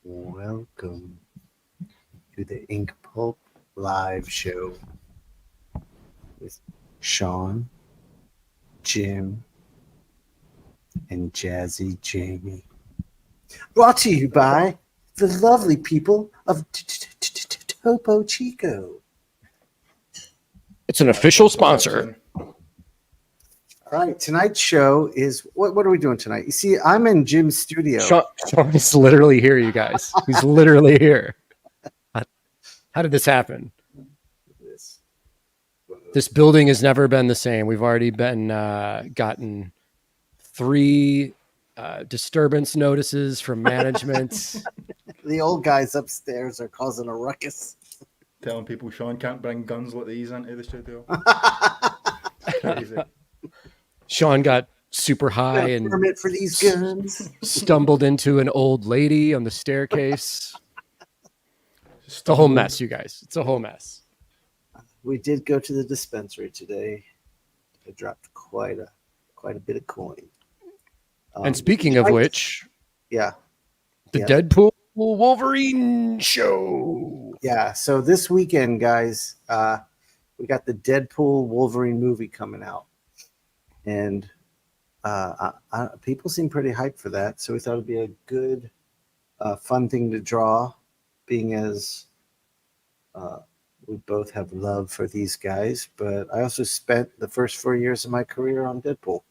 Welcome to the Ink Pulp live show with Sean, Jim, and Jazzy Jamie. Brought to you by the lovely people of Topo Chico. It's an official sponsor. All right, tonight's show is what are we doing tonight? You see, I'm in Jim's studio. Sean is literally here, you guys. He's literally here. How did this happen? This building has never been the same. We've already been gotten 3 disturbance notices from management. The old guys upstairs are causing a ruckus. Telling people Sean can't bring guns like these into the studio. Crazy. Sean got super high and permit for these guns. Stumbled into an old lady on the staircase. It's a whole mess, you guys. It's a whole mess. We did go to the dispensary today. I dropped quite a bit of coin. And speaking of which, the Deadpool Wolverine show. Yeah, so this weekend, guys, we got the Deadpool Wolverine movie coming out. And people seem pretty hyped for that. So we thought it'd be a good, fun thing to draw, being as we both have love for these guys. But I also spent the first 4 years of my career on Deadpool.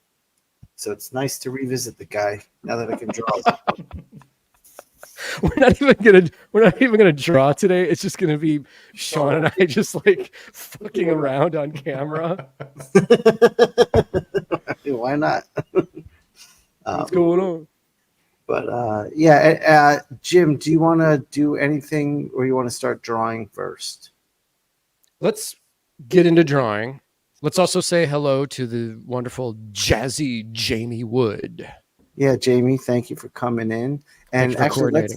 So it's nice to revisit the guy now that I can draw. We're not even gonna draw today. It's just gonna be Sean and I just like fucking around on camera. Why not? What's going on? But Jim, do you want to do anything, or you want to start drawing first? Let's get into drawing. Let's also say hello to the wonderful Jazzy Jamie Wood. Yeah, Jamie, thank you for coming in. And actually,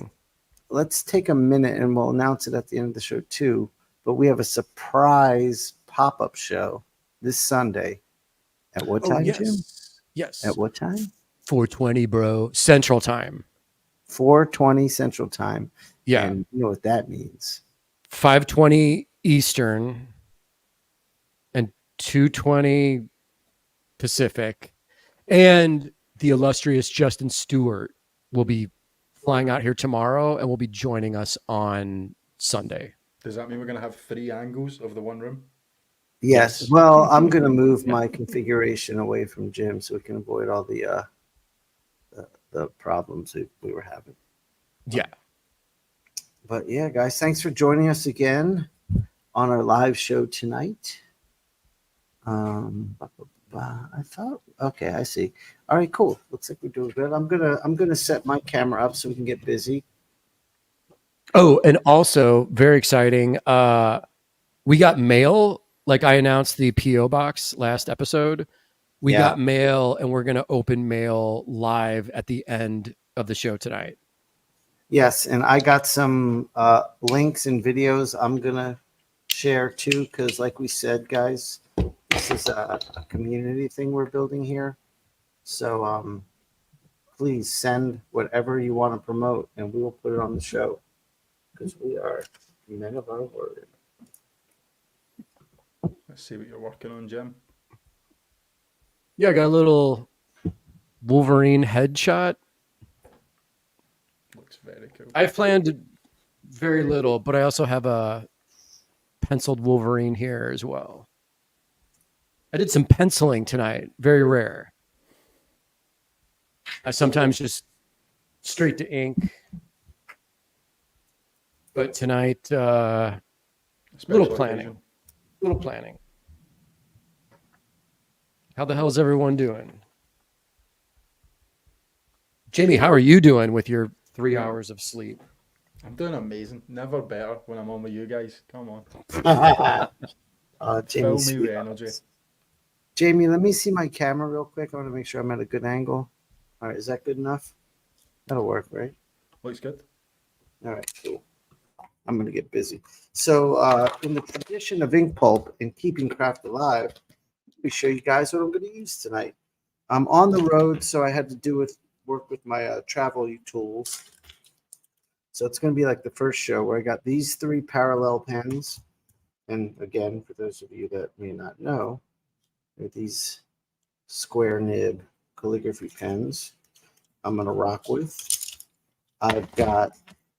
let's take a minute and we'll announce it at the end of the show too. But we have a surprise pop-up show this Sunday. At what time, Jim? Yes. At what time? 4:20, bro. Central Time. 4:20 Central Time. Yeah. And you know what that means. 5:20 Eastern and 2:20 Pacific. And the illustrious Justin Stewart will be flying out here tomorrow and will be joining us on Sunday. Does that mean we're going to have 3 angles of the one room? Yes. Well, I'm going to move my configuration away from Jim so we can avoid all the problems we were having. Yeah. But yeah, guys, thanks for joining us again on our live show tonight. I thought, okay, I see. All right, cool. Looks like we're doing good. I'm gonna set my camera up so we can get busy. Oh, and also very exciting. We got mail. Like I announced the PO box last episode. We got mail, and we're gonna open mail live at the end of the show tonight. Yes, and I got some links and videos I'm gonna share too, because like we said, guys, this is a community thing we're building here. So please send whatever you want to promote, and we will put it on the show because we are men of our word. Let's see what you're working on, Jim. Yeah, I got a little Wolverine headshot. Looks very cool. I planned very little, but I also have a penciled Wolverine here as well. I did some penciling tonight. Very rare. I sometimes just straight to ink. But tonight, little planning. Little planning. How the hell is everyone doing? Jamie, how are you doing with your 3 hours of sleep? I'm doing amazing. Never better when I'm on with you guys. Come on. Fill me with energy. Jamie, let me see my camera real quick. I want to make sure I'm at a good angle. All right, is that good enough? That'll work, right? Looks good. All right, cool. I'm going to get busy. So in the tradition of ink pulp and keeping craft alive, let me show you guys what I'm going to use tonight. I'm on the road, so I had to work with my travel tools. So it's going to be like the first show where I got these 3 parallel pens. And again, for those of you that may not know, they're these square nib calligraphy pens I'm going to rock with. I've got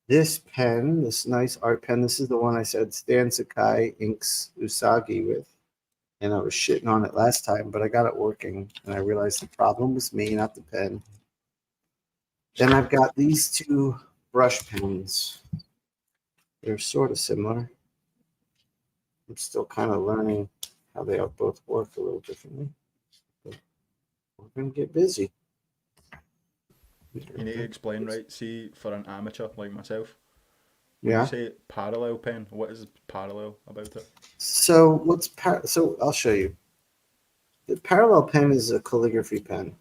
this pen, this nice art pen. This is the one I said Stan Sakai inks Usagi with. And I was shitting on it last time, but I got it working. And I realized the problem was me, not the pen. Then I've got these 2 brush pens. They're sort of similar. I'm still kind of learning how they both work a little differently. But we're going to get busy. You need to explain, right? See, for an amateur like myself, when Yeah. you say parallel pen, what is parallel about it? So so I'll show you. The parallel pen is a calligraphy pen,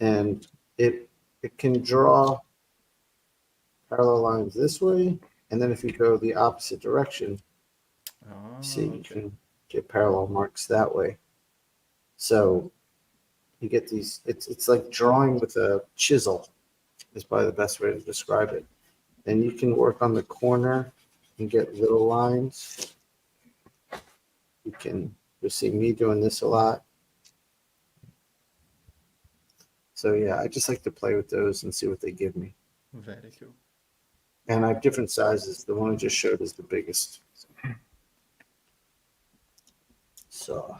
and it can draw parallel lines this way, and then if you go the opposite direction, see, you can get parallel marks that way. So you get these. It's like drawing with a chisel. Is probably the best way to describe it. And you can work on the corner and get little lines. You'll see me doing this a lot. So yeah, I just like to play with those and see what they give me. Very cool. And I have different sizes. The one I just showed is the biggest. So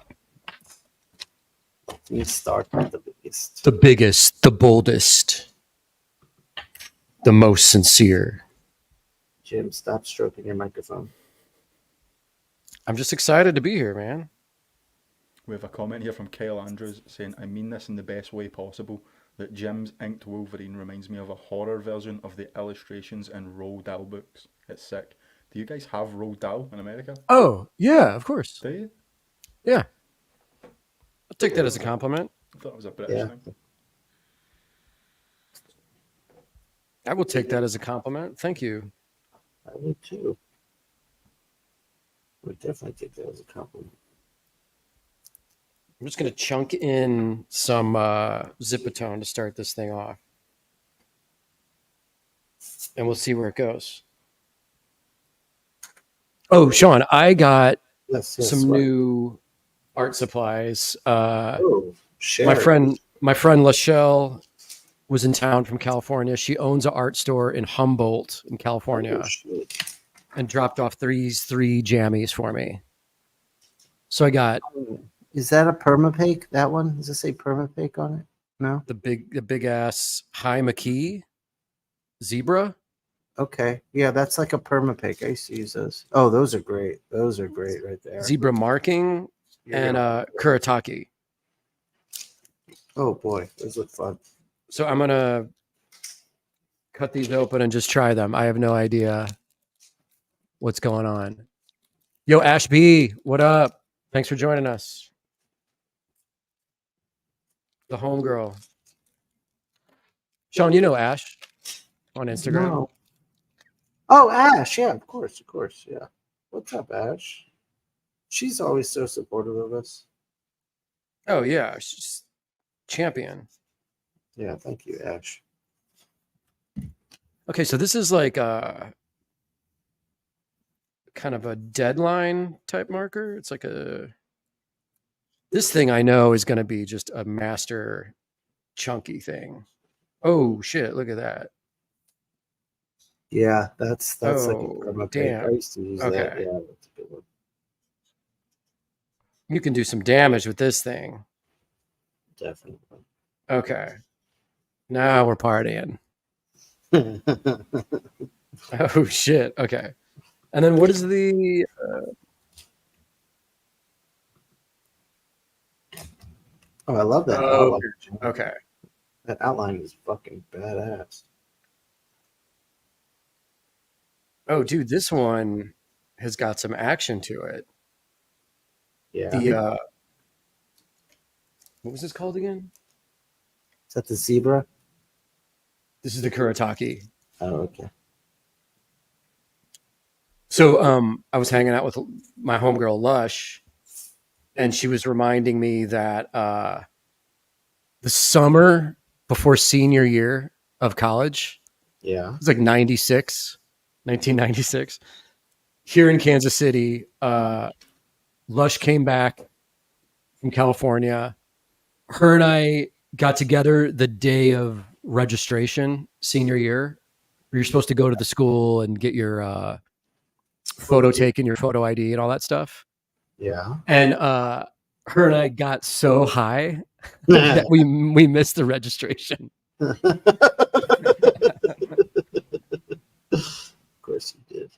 let me start with the biggest. The biggest, the boldest, the most sincere. Jim, stop stroking your microphone. I'm just excited to be here, man. We have a comment here from Kyle Andrews saying, I mean this in the best way possible, that Jim's inked Wolverine reminds me of a horror version of the illustrations in Roald Dahl books. It's sick. Do you guys have Roald Dahl in America? Oh, yeah, of course. Do you? Yeah. I'll take that as a compliment. I thought it was a British thing. I will take that as a compliment. Thank you. I would too. I would definitely take that as a compliment. I'm just going to chunk in some Zipatone to start this thing off. And we'll see where it goes. Oh, Sean, I got some new art supplies. My friend Lachelle was in town from California. She owns an art store in Humboldt in California and dropped off three jammies for me. So I got... Is that a permapaque? That one? Does it say permapaque on it? No. The big ass high McKee zebra. Okay. Yeah, that's like a permapaque. I used to use those. Oh, those are great. Those are great right there. Zebra marking and Kuretake. Oh boy, those look fun. So I'm gonna cut these open and just try them. I have no idea what's going on. Yo, Ash B, what up? Thanks for joining us. The homegirl. Sean, you know Ash on Instagram. No. Oh, Ash. Yeah, of course. Yeah. What's up, Ash? She's always so supportive of us. Oh, yeah. She's champion. Yeah, thank you, Ash. Okay, so this is like a kind of a deadline type marker. It's like this thing I know is going to be just a master chunky thing. Oh, shit. Look at that. Yeah, that's like a permapaque. Damn. I used to use that. Yeah, that's a good one. You can do some damage with this thing. Definitely. Okay. Now we're partying. Oh, shit. Okay. And then what is the... Oh, I love that outline. Okay. That outline is fucking badass. Oh, dude, this one has got some action to it. Yeah. What was this called again? Is that the zebra? This is the Kuretake. Oh, okay. So I was hanging out with my homegirl Lush, and she was reminding me that the summer before senior year of college, Yeah. It's like 1996. Here in Kansas City, Lush came back from California. Her and I got together the day of registration, senior year. You're supposed to go to the school and get your photo taken, your photo ID, and all that stuff. Yeah. And her and I got so high that we missed the registration. Of course you did.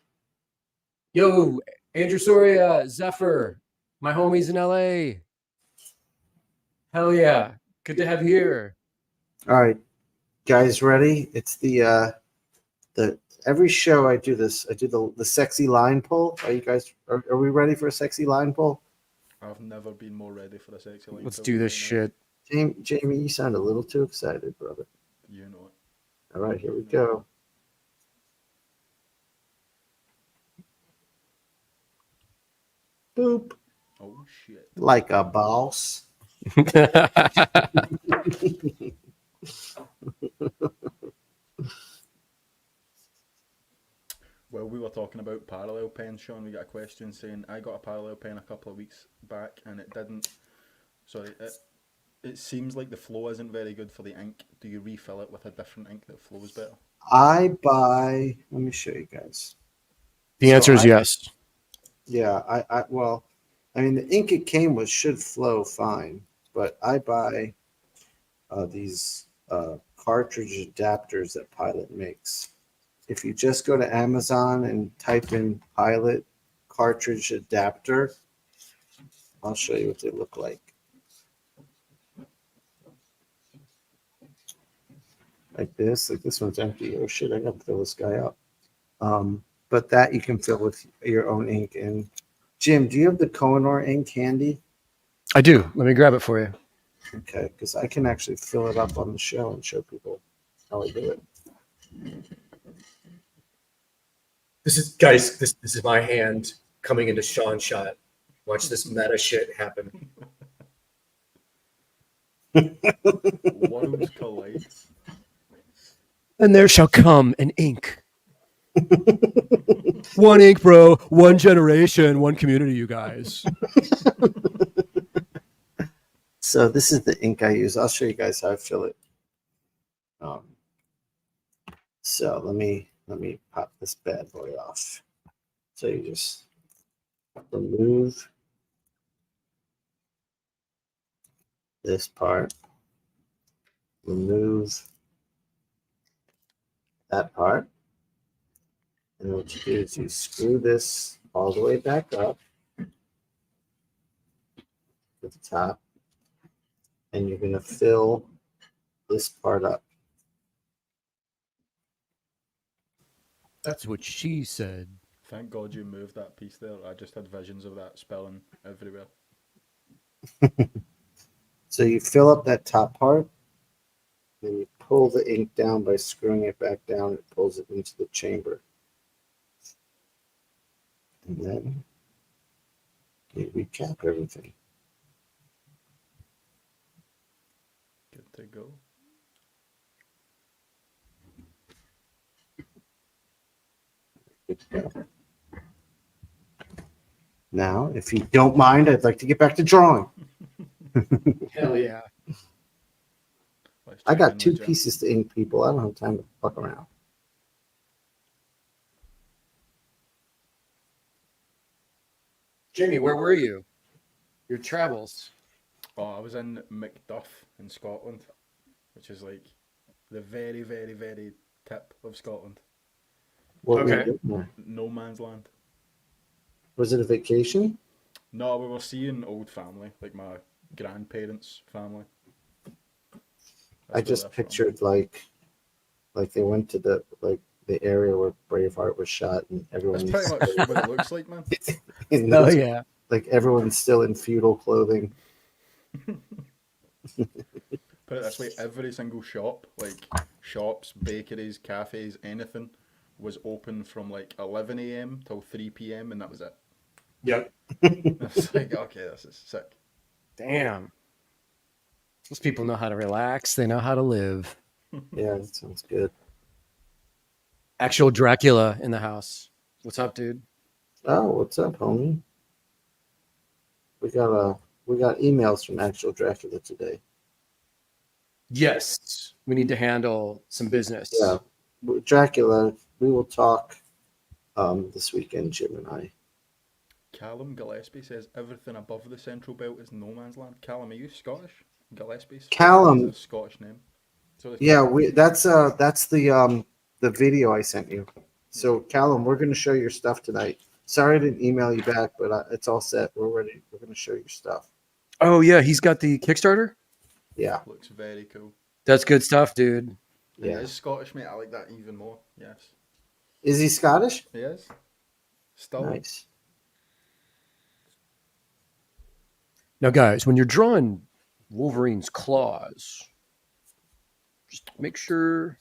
Yo, Andrew Soria, Zephyr, my homies in LA. Hell yeah. Good to have you here. All right, guys, ready? It's the every show I do this. I do the sexy line pull. Are you guys? Are we ready for a sexy line pull? I've never been more ready for a sexy line. Let's pull do this right now. shit. Jamie, you sound a little too excited, brother. You know it. All right, here we go. Boop. Oh shit. Like a boss. Well, we were talking about parallel pens, Sean. We got a question saying I got a parallel pen a couple of weeks back and it didn't. Sorry, it seems like the flow isn't very good for the ink. Do you refill it with a different ink that flows better? I buy. Let me show you guys. The answer is yes. Yeah, well, I mean, the ink it came with should flow fine, but I buy these cartridge adapters that Pilot makes. If you just go to Amazon and type in Pilot cartridge adapter, I'll show you what they look like. Like this one's empty. Oh shit, I gotta fill this guy up. But that you can fill with your own ink. And Jim, do you have the Kohinoor ink handy? I do. Let me grab it for you. Okay, because I can actually fill it up on the show and show people how I do it. This is guys. This is my hand coming into Sean shot. Watch this meta shit happen. Worlds collide. And there shall come an ink. One ink, bro. One generation. One community. You guys. So this is the ink I use. I'll show you guys how I fill it. So let me pop this bad boy off. So you just remove this part, remove that part, and what you do is you screw this all the way back up to the top, and you're going to fill this part up. That's what she said. Thank God you moved that piece there. I just had visions of that spilling everywhere. So you fill up that top part, then you pull the ink down by screwing it back down. It pulls it into the chamber. And then you recap everything. Good to go. Good to go. Now, if you don't mind, I'd like to get back to drawing. Hell yeah. Let's I check got in two with Jim. pieces to ink, people. I don't have time to fuck around. Jamie, where were you? Your travels. Oh, I was in Macduff in Scotland, which is like the very, very, very tip of Scotland. What were you Okay. doing there? No man's land. Was it a vacation? No, we were seeing old family, like my grandparents' family. I That's where just they're from. pictured like they went to the area where Braveheart was shot, and everyone That's pretty much what it looks like, man. in Hell those- yeah. like everyone's still in feudal clothing. Put it this way, every single shop, like shops, bakeries, cafes, anything, was open from like 11 a.m. till 3 p.m. and that was it. Yep. I was like, okay, this is sick. Damn. Those people know how to relax. They know how to live. Yeah, that sounds good. Actual Dracula in the house. What's up, dude? Oh, what's up, homie? We got emails from actual Dracula today. Yes. We need to handle some business. Yeah, Dracula. We will talk this weekend, Jim and I. Callum Gillespie says everything above the central belt is no man's land. Callum, are you Scottish? Gillespie. Callum. Is a Scottish name. So Yeah, that's the video I sent you. So Callum, we're gonna show your stuff tonight. Sorry I didn't email you back, but it's all set. We're ready. We're gonna show your stuff. Oh yeah, he's got the Kickstarter. Yeah, looks very cool. That's good stuff, dude. And yeah. he is Scottish, mate. I like that even more. Yes. Is he Scottish? He is. Still. Nice. Now, guys, when you're drawing Wolverine's claws, just make sure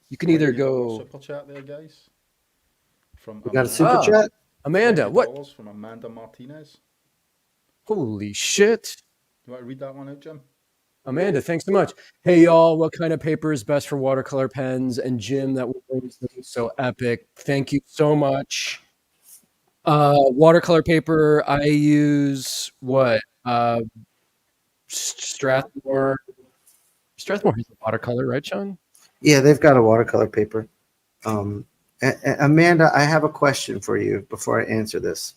you can either go. Super chat there, guys. From We got a super chat. Amanda, what? $20 from Amanda Martinez. Holy shit. Do you want to read that one out, Jim? Amanda, thanks so much. Hey, y'all, what kind of paper is best for watercolor pens? And Jim, that was so epic. Thank you so much. Watercolor paper, I use what? Strathmore. Strathmore has a watercolor, right, Sean? Yeah, they've got a watercolor paper. Amanda, I have a question for you before I answer this.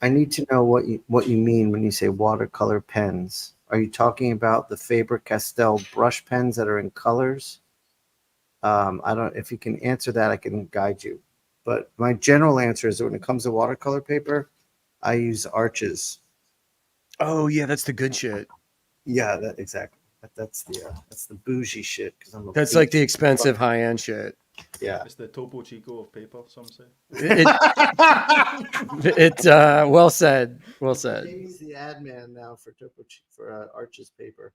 I need to know what you mean when you say watercolor pens. Are you talking about the Faber-Castell brush pens that are in colors? I don't. If you can answer that, I can guide you. But my general answer is that when it comes to watercolor paper, I use Arches. Oh yeah, that's the good shit. Yeah, that exactly. That's the bougie shit. That's like the expensive high end shit. Yeah. It's the Topo Chico of paper, some say. Well said. Well said. Jamie's the ad man now for Arches paper.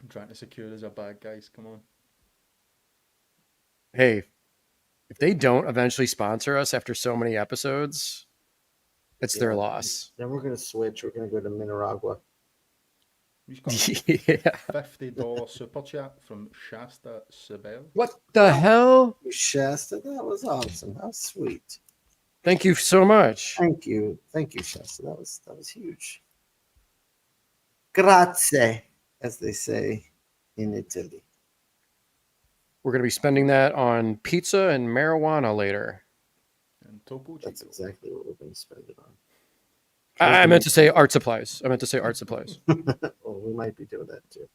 I'm trying to secure us a bag, guys. Come on. Hey, if they don't eventually sponsor us after so many episodes, it's their loss. Then we're gonna switch. We're gonna go to Nicaragua. We've got Yeah. $50 super chat from Shasta Sibel. What the hell? Shasta, that was awesome. How sweet. Thank you so much. Thank you, Shasta. That was huge. Grazie, as they say in Italy. We're going to be spending that on pizza and marijuana later. And Topo Chico. That's exactly what we're going to spend it on. I meant to say art supplies. Well, we might be doing that too.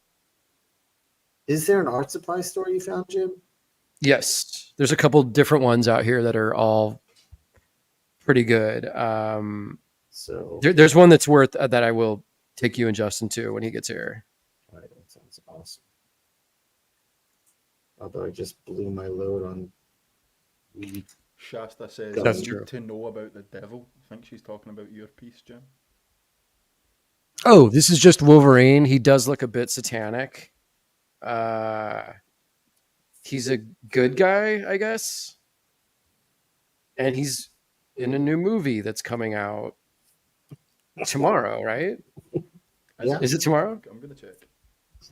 Is there an art supply store you found, Jim? Yes. There's a couple different ones out here that are all pretty good. So there's one that's worth that I will take you and Justin to when he gets here. all right, that sounds awesome. Although I just blew my load on weed. Shasta says, That's I true. need to know about the devil. I think she's talking about your piece, Jim. Oh, this is just Wolverine. He does look a bit satanic. He's a good guy, I guess. And he's in a new movie that's coming out tomorrow, right? Yeah. Is it tomorrow? I'm going to check.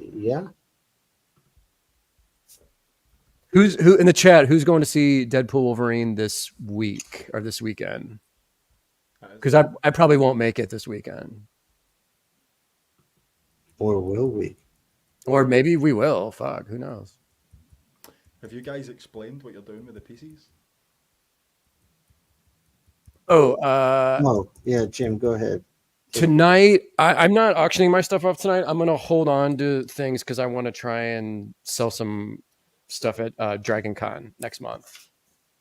Yeah. Who in the chat? Who's going to see Deadpool Wolverine this week or this weekend? Because I probably won't make it this weekend. Or will we? Or maybe we will. Fuck, who knows? Have you guys explained what you're doing with the pieces? Oh, Oh, yeah, Jim, go ahead. tonight, I'm not auctioning my stuff off tonight. I'm going to hold on to things because I want to try and sell some stuff at Dragon Con next month.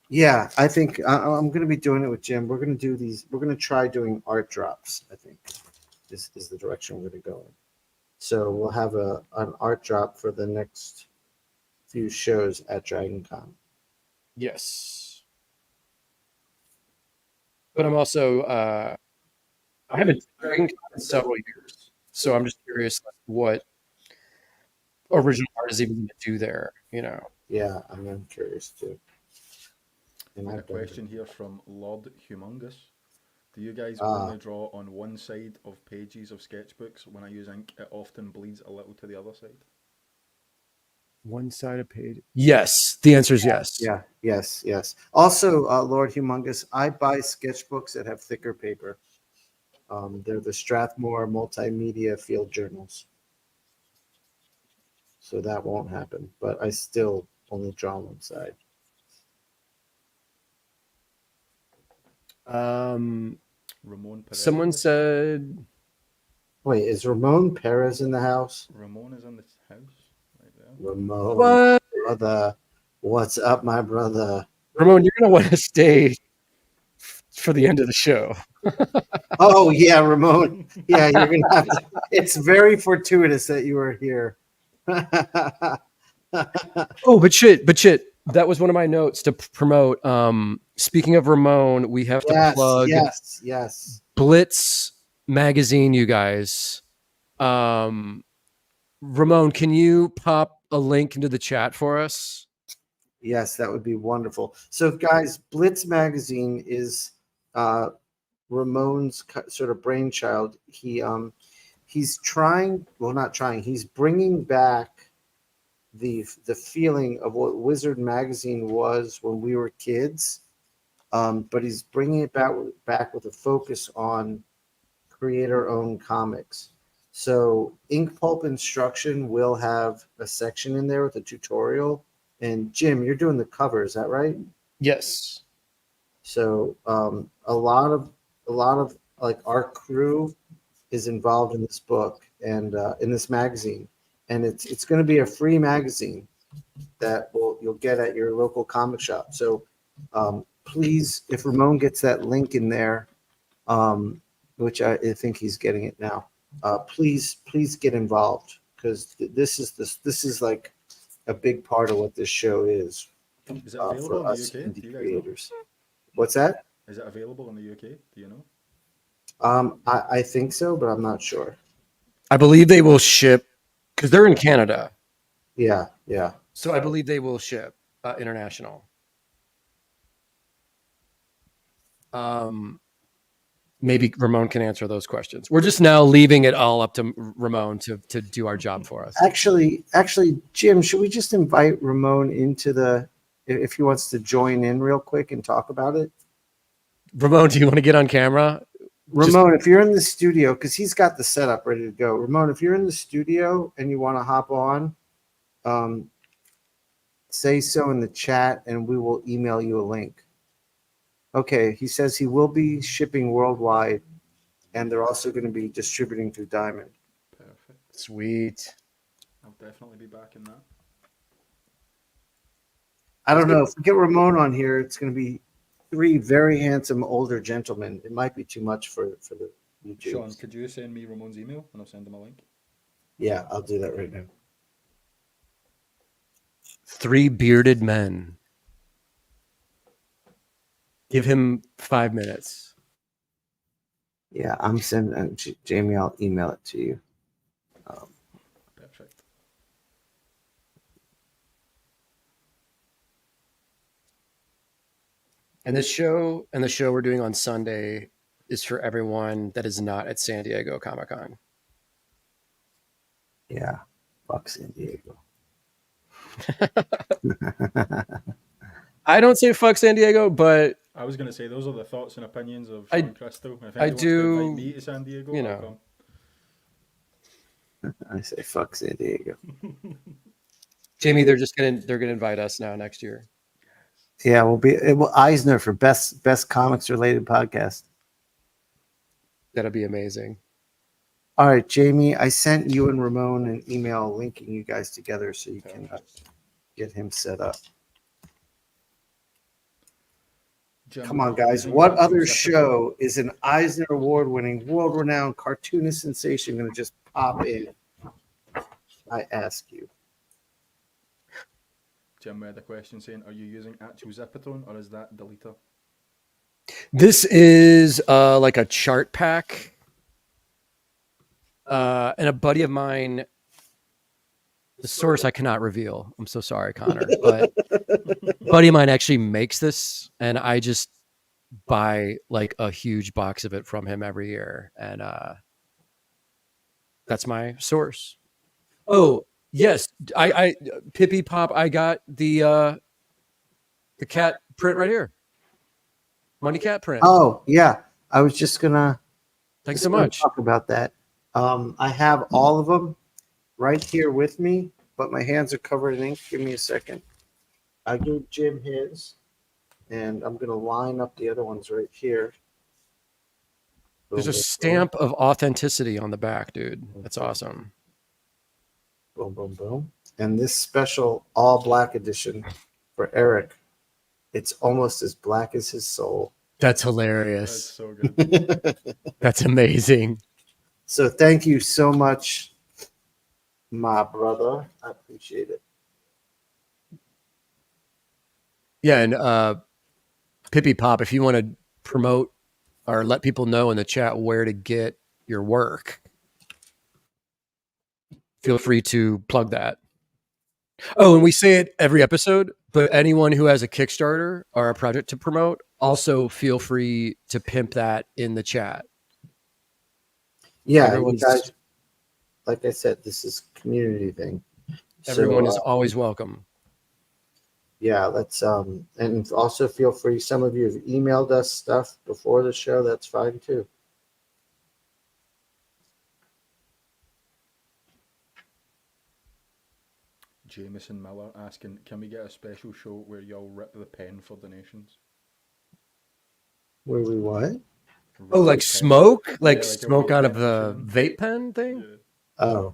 Yeah, I think I'm going to be doing it with Jim. We're going to do these. We're going to try doing art drops, I think, is the direction we're going to go in. So we'll have an art drop for the next few shows at Dragon Con. Yes. But I'm also, I haven't Dragon Con in several years. So I'm just curious what original art is even going to do there, you know? Yeah, I'm curious too. And A I've done question here from Lord Humongous. Do you guys Ah. only draw on one side of pages of sketchbooks? When I use ink, it often bleeds a little to the other side. one-sided page. Yes, the answer is yes. Yeah, yes. Also, Lord Humongous, I buy sketchbooks that have thicker paper. They're the Strathmore Multimedia Field Journals. So that won't happen, but I still only draw one side. Ramon Perez. Someone said, Wait, is Ramon Perez in the house? Ramon is in the house right there. Ramon, "What, brother. What's up, my brother? Ramon? You're gonna want to stay for the end of the show." Oh, yeah, Ramon. Yeah, you're going to have to. It's very fortuitous that you are here. Oh, but shit. That was one of my notes to promote. Speaking of Ramon, we have to plug yes. Blitz magazine, you guys. Ramon, can you pop a link into the chat for us? Yes, that would be wonderful. So, guys, Blitz magazine is Ramon's sort of brainchild. He's trying, well, not trying. He's bringing back the feeling of what Wizard magazine was when we were kids, but he's bringing it back with a focus on creator-owned comics. So, inkpulp instruction will have a section in there with a tutorial. And Jim, you're doing the cover, is that right? Yes. So a lot of like our crew is involved in this book and in this magazine, and it's going to be a free magazine that you'll get at your local comic shop. So please, if Ramon gets that link in there, which I think he's getting it now, please get involved, because this is like a big part of what this show is. Is it available for in us the UK? Do indie you guys know? creators. What's that? Is it available in the UK? Do you know? I think so, but I'm not sure. I believe they will ship because they're in Canada. Yeah. So I believe they will ship international. Maybe Ramon can answer those questions. We're just now leaving it all up to Ramon to do our job for us. Actually, Jim, should we just invite Ramon into if he wants to join in real quick and talk about it? Ramon, do you want to get on camera? Ramon, if you're in the studio, because he's got the setup ready to go. Ramon, if you're in the studio and you want to hop on, say so in the chat and we will email you a link. Okay, he says he will be shipping worldwide, and they're also going to be distributing through Diamond. Perfect. Sweet. I'll definitely be back in that. I don't know. If we get Ramon on here, it's going to be 3 very handsome older gentlemen. It might be too much for the YouTube. Sean, could you send me Ramon's email and I'll send him a link? Yeah, I'll do that right now. 3 bearded men. Give him 5 minutes. Yeah, I'm sending Jamie. I'll email it to you. Perfect. And the show we're doing on Sunday is for everyone that is not at San Diego Comic-Con. Yeah, fuck San Diego. I don't say fuck San Diego, but I was going to say those are the thoughts and opinions of I- Sean Crystal. If I anyone wants to do, invite me to San Diego, you I'll know. come. I say fuck San Diego. Jamie, they're gonna invite us now next year. Yeah, we'll Eisner for best comics related podcast. That'll be amazing. All right, Jamie, I sent you and Ramon an email linking you guys together so you can get him set up. Jim, Come on, are you guys. using What actual other zip show is an Eisner Award-winning, world-renowned cartoonist sensation going to just pop in? I ask you. Jim, we had a question saying, are you using actual Zipatone or is that deleter? This is like a chart pack. And a buddy of mine, the source I cannot reveal. I'm so sorry, Connor. But a buddy of mine actually makes this, and I just buy like a huge box of it from him every year. And that's my source. Oh, Yes, I Pippy Pop. I got the cat print right here. Money cat print. Oh yeah, I was just gonna Thanks so much. talk about that. I have all of them right here with me, but my hands are covered in ink. Give me a second. I gave Jim his, and I'm gonna line up the other ones right here. There's a Boom, stamp of authenticity on the back, dude. That's awesome. boom, boom, boom. And this special all black edition for Eric, it's almost as black as his soul. That's That's hilarious. so good. That's amazing. So thank you so much, my brother. I appreciate it. Yeah, and Pippy Pop, if you want to promote or let people know in the chat where to get your work, feel free to plug that. Oh, and we say it every episode, but anyone who has a Kickstarter or a project to promote, also feel free to pimp that in the chat. Yeah, Everyone's- you guys, like I said, this is a community thing. Everyone So, is always welcome. yeah, let's and also feel free. Some of you have emailed us stuff before the show. That's fine too. Jameson Miller asking, can we get a special show where y'all rip the pen for donations? Where we what? Oh, like Rip the pen. smoke? Like Yeah, like a smoke out of vape the pen. vape pen thing? Yeah.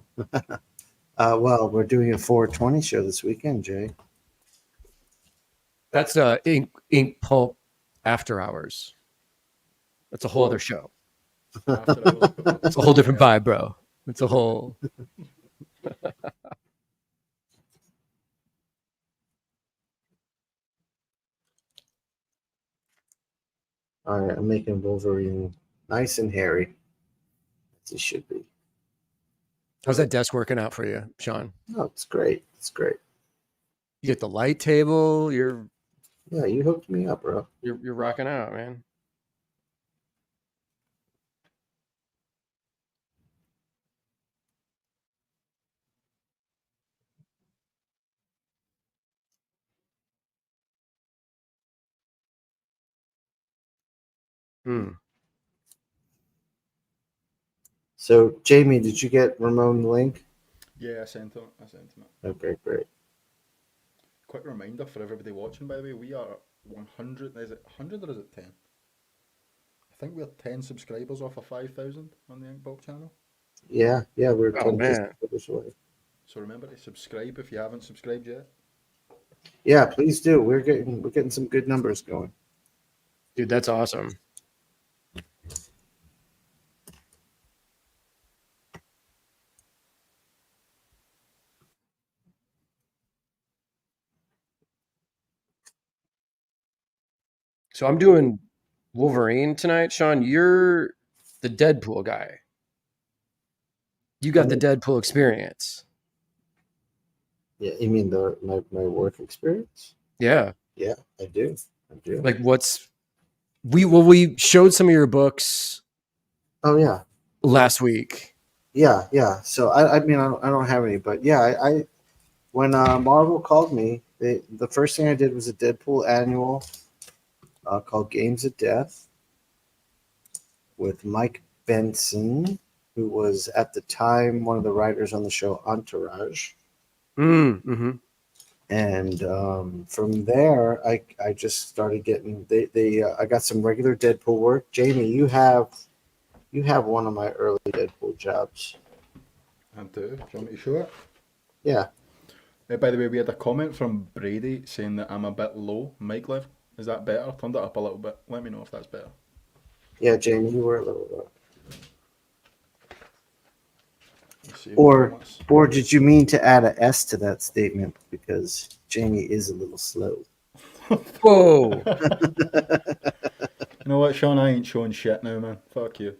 Oh, well, we're doing a 420 show this weekend, Jay. That's ink pulp after hours. That's a whole other show. After I was- It's a whole different vibe, bro. It's a whole. All right, I'm making Wolverine nice and hairy, as he should be. How's that desk working out for you, Sean? Oh, it's great. It's great. You get the light table. You're Yeah, you hooked me up, bro. you're rocking out, man. Hmm. So, Jamie, did you get Ramon the link? Yeah, I sent him it. Okay, great. Quick reminder for everybody watching, by the way, we are 100. Is it 100 or is it 10? I think we're 10 subscribers off of 5,000 on the inkpulp channel. Yeah, we're Oh, 10 man. subscribers away. So remember to subscribe if you haven't subscribed yet. Yeah, please do. We're getting some good numbers going. Dude, that's awesome. So I'm doing Wolverine tonight, Sean. You're the Deadpool guy. You got the Deadpool experience. Yeah, you mean my work experience? Yeah. Yeah, I do. Like we showed some of your books Oh yeah, last week. yeah. So I mean I don't have any, but yeah, I when Marvel called me, the first thing I did was a Deadpool annual called Games of Death with Mike Benson, who was at the time one of the writers on the show Entourage. Mm-hmm. And from there, I just started getting I got some regular Deadpool work. Jamie, you have one of my early Deadpool jobs. And do you want me to show it? Yeah. By the way, we had a comment from Brady saying that I'm a bit low mic level. Is that better? Turned it up a little bit. Let me know if that's better. Yeah, Jamie, you were a little low. Let's see. Or did you mean to add a S to that statement because Jamie is a little slow? Whoa. You know what, Sean? I ain't showing shit now, man. Fuck you.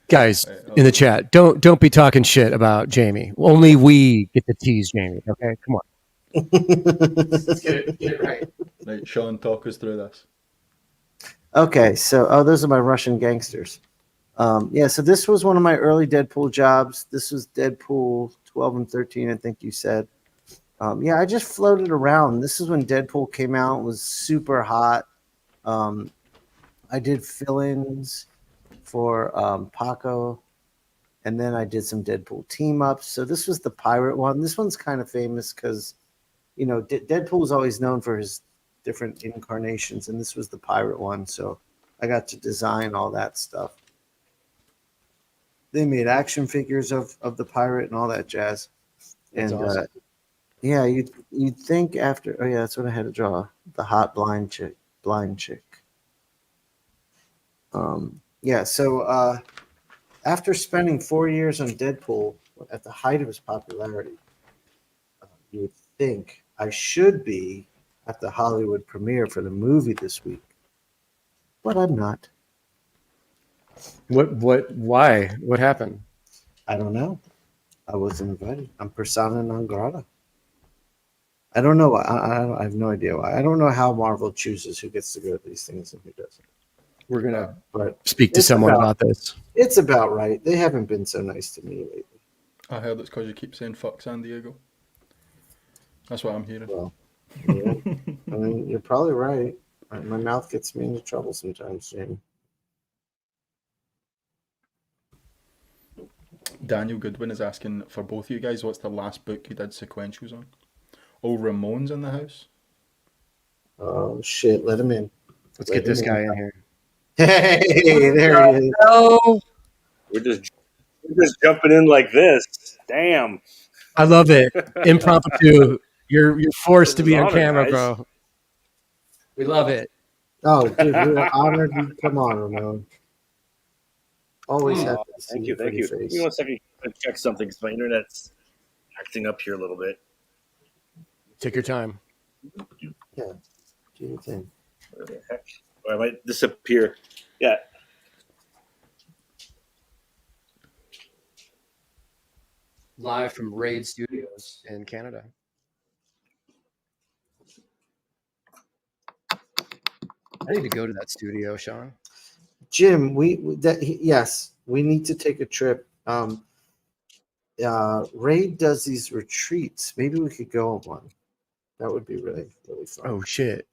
Guys Right, in the chat, don't be talking shit about Jamie. Only we get to tease Jamie. Okay, come on. Let's get it right. Right, Sean, talk us through this. Okay, so those are my Russian gangsters. Yeah, so this was one of my early Deadpool jobs. This was Deadpool 12 and 13, I think you said. Yeah, I just floated around. This is when Deadpool came out, was super hot. I did fill-ins for Paco, and then I did some Deadpool team-ups. So this was the pirate one. This one's kind of famous because, you know, Deadpool is always known for his different incarnations, and this was the pirate one. So I got to design all that stuff. They made action figures of the pirate and all that jazz. That's And awesome. yeah, you'd think after. Oh yeah, that's what I had to draw. The hot blind chick. Yeah. So after spending 4 years on Deadpool at the height of his popularity, you would think I should be at the Hollywood premiere for the movie this week, but I'm not. Why? What happened? I don't know. I wasn't invited. I'm persona non grata. I don't know why. I have no idea why. I don't know how Marvel chooses who gets to go to these things and who doesn't. We're gonna But speak to it's someone about- about this. it's about right. They haven't been so nice to me lately. I heard it's because you keep saying fuck San Diego. That's what I'm hearing. Well, yeah. I mean, you're probably right. My mouth gets me into trouble sometimes, Jamie. Daniel Goodwin is asking for both of you guys, what's the last book you did sequentials on? Oh, Ramon's in the house. Oh shit! Let him in. Let's get this guy in here. Hey, there he is. Oh, We're just jumping in like this. Damn. I love it. Impromptu. You're forced to This be is on honor, camera, guys. bro. We love it. Oh, dude, we're honored you come on, Ramon. Always happy to see Thank your you, thank pretty you. face. Give me 1 second to check something because my internet's acting up here a little bit. Take your time. Yeah, do your thing. Where the heck? Or I might disappear. Yeah. Live from Raid Studios in Canada. I need to go to that studio, Sean. Jim, yes, we need to take a trip. Raid does these retreats. Maybe we could go on one. That would be really, really fun. Oh shit!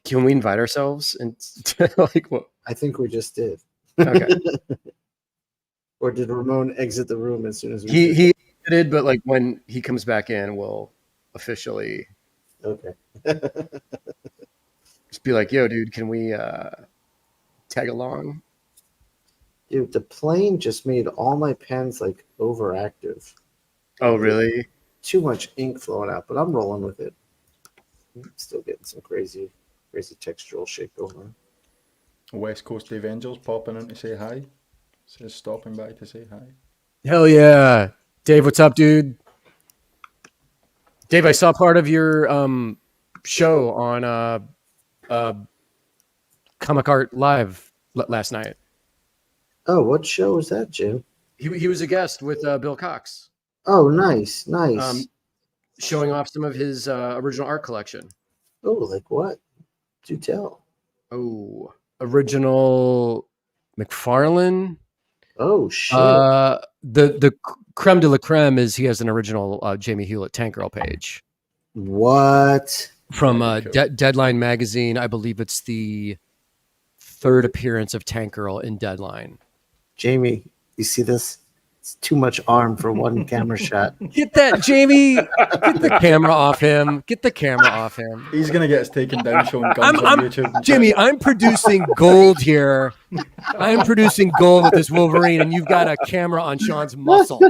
Can we invite ourselves and like what? I think we just did. Okay. Or did Ramon exit the room as soon as we He did, but like when he comes back in, we'll officially Okay. just be like, "Yo, dude, can we tag along?" Dude, the plane just made all my pens like overactive. Oh, really? Too much ink flowing out, but I'm rolling with it. I'm still getting some crazy textural shit going on. West Coast Avengers popping in to say hi. Says stopping by to say hi. Hell yeah, Dave. What's up, dude? Dave, I saw part of your show on Comic Art Live last night. Oh, what show was that, Jim? He was a guest with Bill Cox, Oh, nice. showing off some of his original art collection. Oh, like what? Do tell. Oh, original McFarlane. Oh shit. The creme de la creme is he has an original Jamie Hewlett Tank Girl page What? from Very cool. Deadline magazine. I believe it's the third appearance of Tank Girl in Deadline. Jamie, you see this? It's too much arm for one camera shot. Get that, Jamie! Get the camera off him. Get the camera off him. He's gonna get us taken down showing guns on YouTube. Jamie, I'm producing gold here. I'm producing gold with this Wolverine, and you've got a camera on Sean's muscle.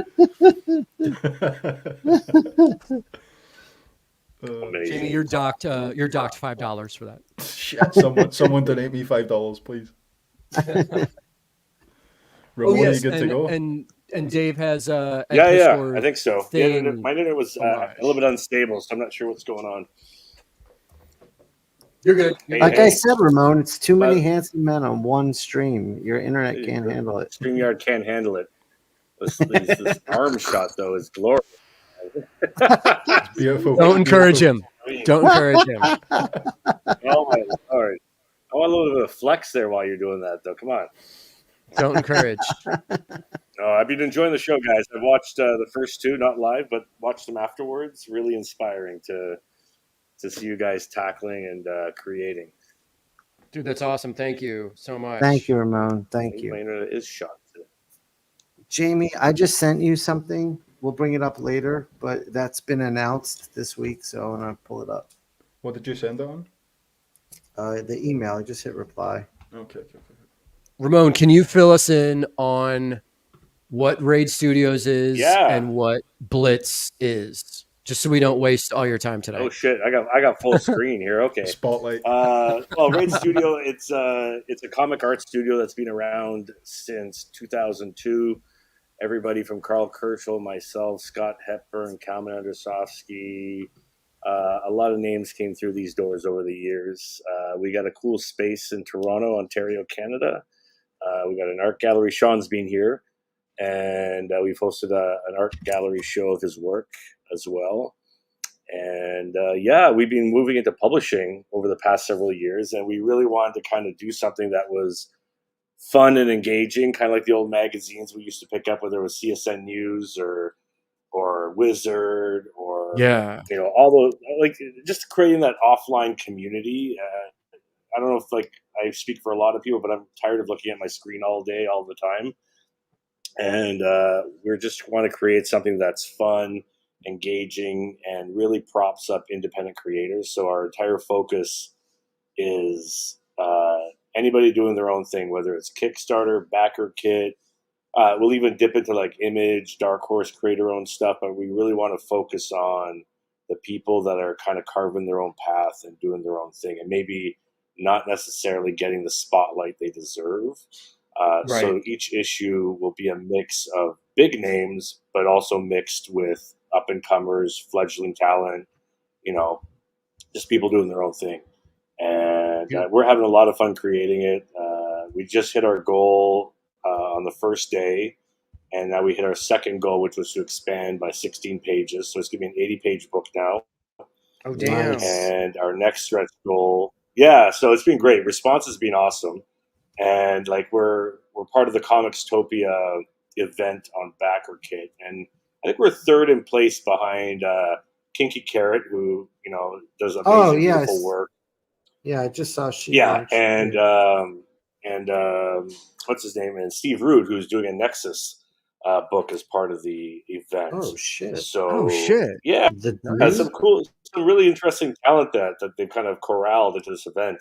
Amazing. Jamie, you're docked $5 for that. Shit, someone donate me $5, please. Ramon, are you good to go? And Dave has Yeah, Discord I think so. thing. My internet was a little bit unstable, so I'm not sure what's going on. You're good. Hey, Like hey, I said, Ramon, it's too many But- handsome men on one stream. Your internet can't handle it. StreamYard can't handle it. This arm shot, though, is glorious. Beautiful. Don't encourage him. Don't encourage him. Oh, my Lord. I want a little bit of flex there while you're doing that, though. Come on. Don't encourage. I've been enjoying the show, guys. I've watched the first two, not live, but watched them afterwards. Really inspiring to see you guys tackling and creating. Dude, that's awesome. Thank you so much. Thank you, Ramon. Thank you. My internet is shot today. Jamie, I just sent you something. We'll bring it up later, but that's been announced this week, so I'm going to pull it up. What did you send it on? The email, I just hit reply. Okay. Ramon, can you fill us in on what Raid Studios is and what Blitz is? Just so we don't waste all your time today. Oh shit! I got full screen here. Okay. Spotlight. Well, Raid Studio, it's a comic art studio that's been around since 2002. Everybody from Carl Kerschel, myself, Scott Hepburn, Kalman Andrzejowski, a lot of names came through these doors over the years. We got a cool space in Toronto, Ontario, Canada. We got an art gallery. Sean's been here, and we've hosted an art gallery show of his work as well. And we've been moving into publishing over the past several years, and we really wanted to kind of do something that was fun and engaging, kind of like the old magazines we used to pick up, whether it was CSN News or Wizard or all those, like just creating that offline community. I don't know if like I speak for a lot of people, but I'm tired of looking at my screen all day, all the time. And we just want to create something that's fun, engaging, and really props up independent creators. So our entire focus is anybody doing their own thing, whether it's Kickstarter, backer kit. We'll even dip into like Image, Dark Horse, creator-owned stuff, but we really want to focus on the people that are kind of carving their own path and doing their own thing, and maybe not necessarily getting the spotlight they deserve. So each issue will be a mix of big names, but also mixed with up-and-comers, fledgling talent, just people doing their own thing. And we're having a lot of fun creating it. We just hit our goal on the first day, and now we hit our second goal, which was to expand by 16 pages. So it's going to be an 80-page book now. Oh, damn. And our next stretch goal, so it's been great. Response has been awesome. And like we're part of the Comicstopia event on Backer Kit, and I think we're third in place behind Kinky Carrot, who does amazing, beautiful work. Yeah, I just saw she. And what's his name? And Steve Rude, who's doing a Nexus book as part of the event. Oh shit! So yeah, some really interesting talent that they've kind of corralled into this event.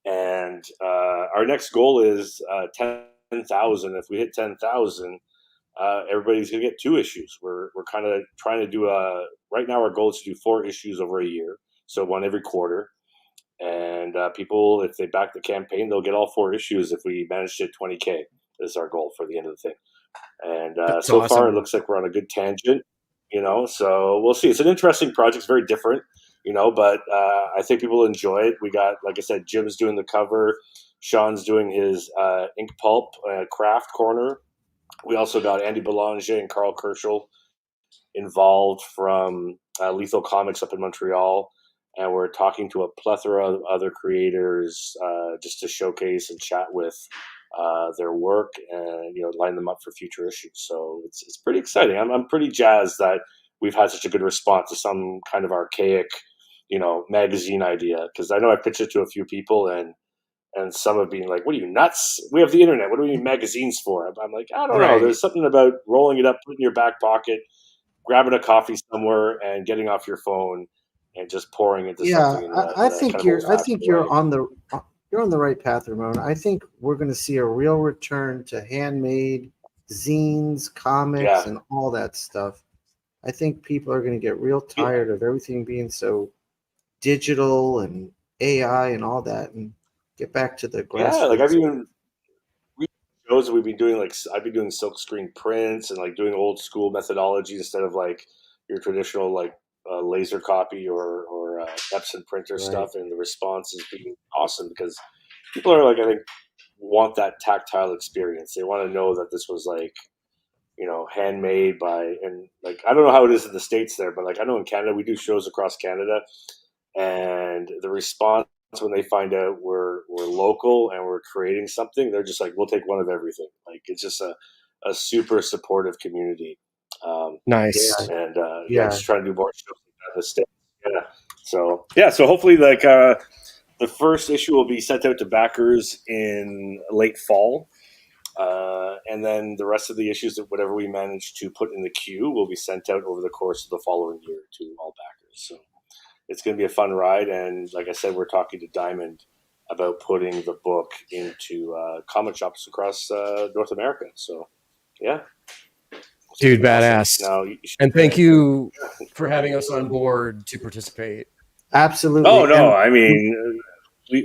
And our next goal is 10,000. If we hit 10,000, everybody's gonna get 2 issues. We're kind of trying to do right now our goal is to do 4 issues over a year, so 1 every quarter. And people, if they back the campaign, they'll get all 4 issues if we manage to hit 20K. Is our goal for the end of the thing. And so awesome. Far, it looks like we're on a good tangent, so we'll see. It's an interesting project. It's very different, but I think people will enjoy it. We got, like I said, Jim's doing the cover. Sean's doing his ink pulp craft corner. We also got Andy Belanger and Carl Kerschel involved from Lethal Comics up in Montreal. And we're talking to a plethora of other creators just to showcase and chat with their work and line them up for future issues. So it's pretty exciting. I'm pretty jazzed that we've had such a good response to some kind of archaic magazine idea, because I know I pitched it to a few people and some have been like, "What are you, nuts? We have the internet. What do we need magazines for?" I'm like, I don't know. There's something about rolling it up, putting it in your back pocket, grabbing a coffee somewhere, and getting off your phone and just pouring into something. I think you're on the right path, Ramon. I think we're going to see a real return to handmade zines, comics, and all that stuff. I think people are going to get real tired of everything being so digital and AI and all that, and get back to the grassroots. Yeah, like I've even shows we've been doing, like I've been doing silk screen prints and like doing old school methodology instead of like your traditional like laser copy or Epson printer stuff, and the response has been awesome because people are like, I think, want that tactile experience. They want to know that this was like, handmade by, and like, I don't know how it is in the States there, but like I know in Canada, we do shows across Canada, and the response when they find out we're local and we're creating something, they're just like, we'll take one of everything. Like, it's just a super supportive community. Nice. And Yeah. just trying to do more shows like that in the States. So hopefully, like, the first issue will be sent out to backers in late fall. And then the rest of the issues, that whatever we manage to put in the queue, will be sent out over the course of the following year to all backers. So it's going to be a fun ride. And like I said, we're talking to Diamond about putting the book into comic shops across North America. So, yeah. Dude, Awesome. badass. Now, And thank you for having us on board to participate. Absolutely. Oh, no. And I mean,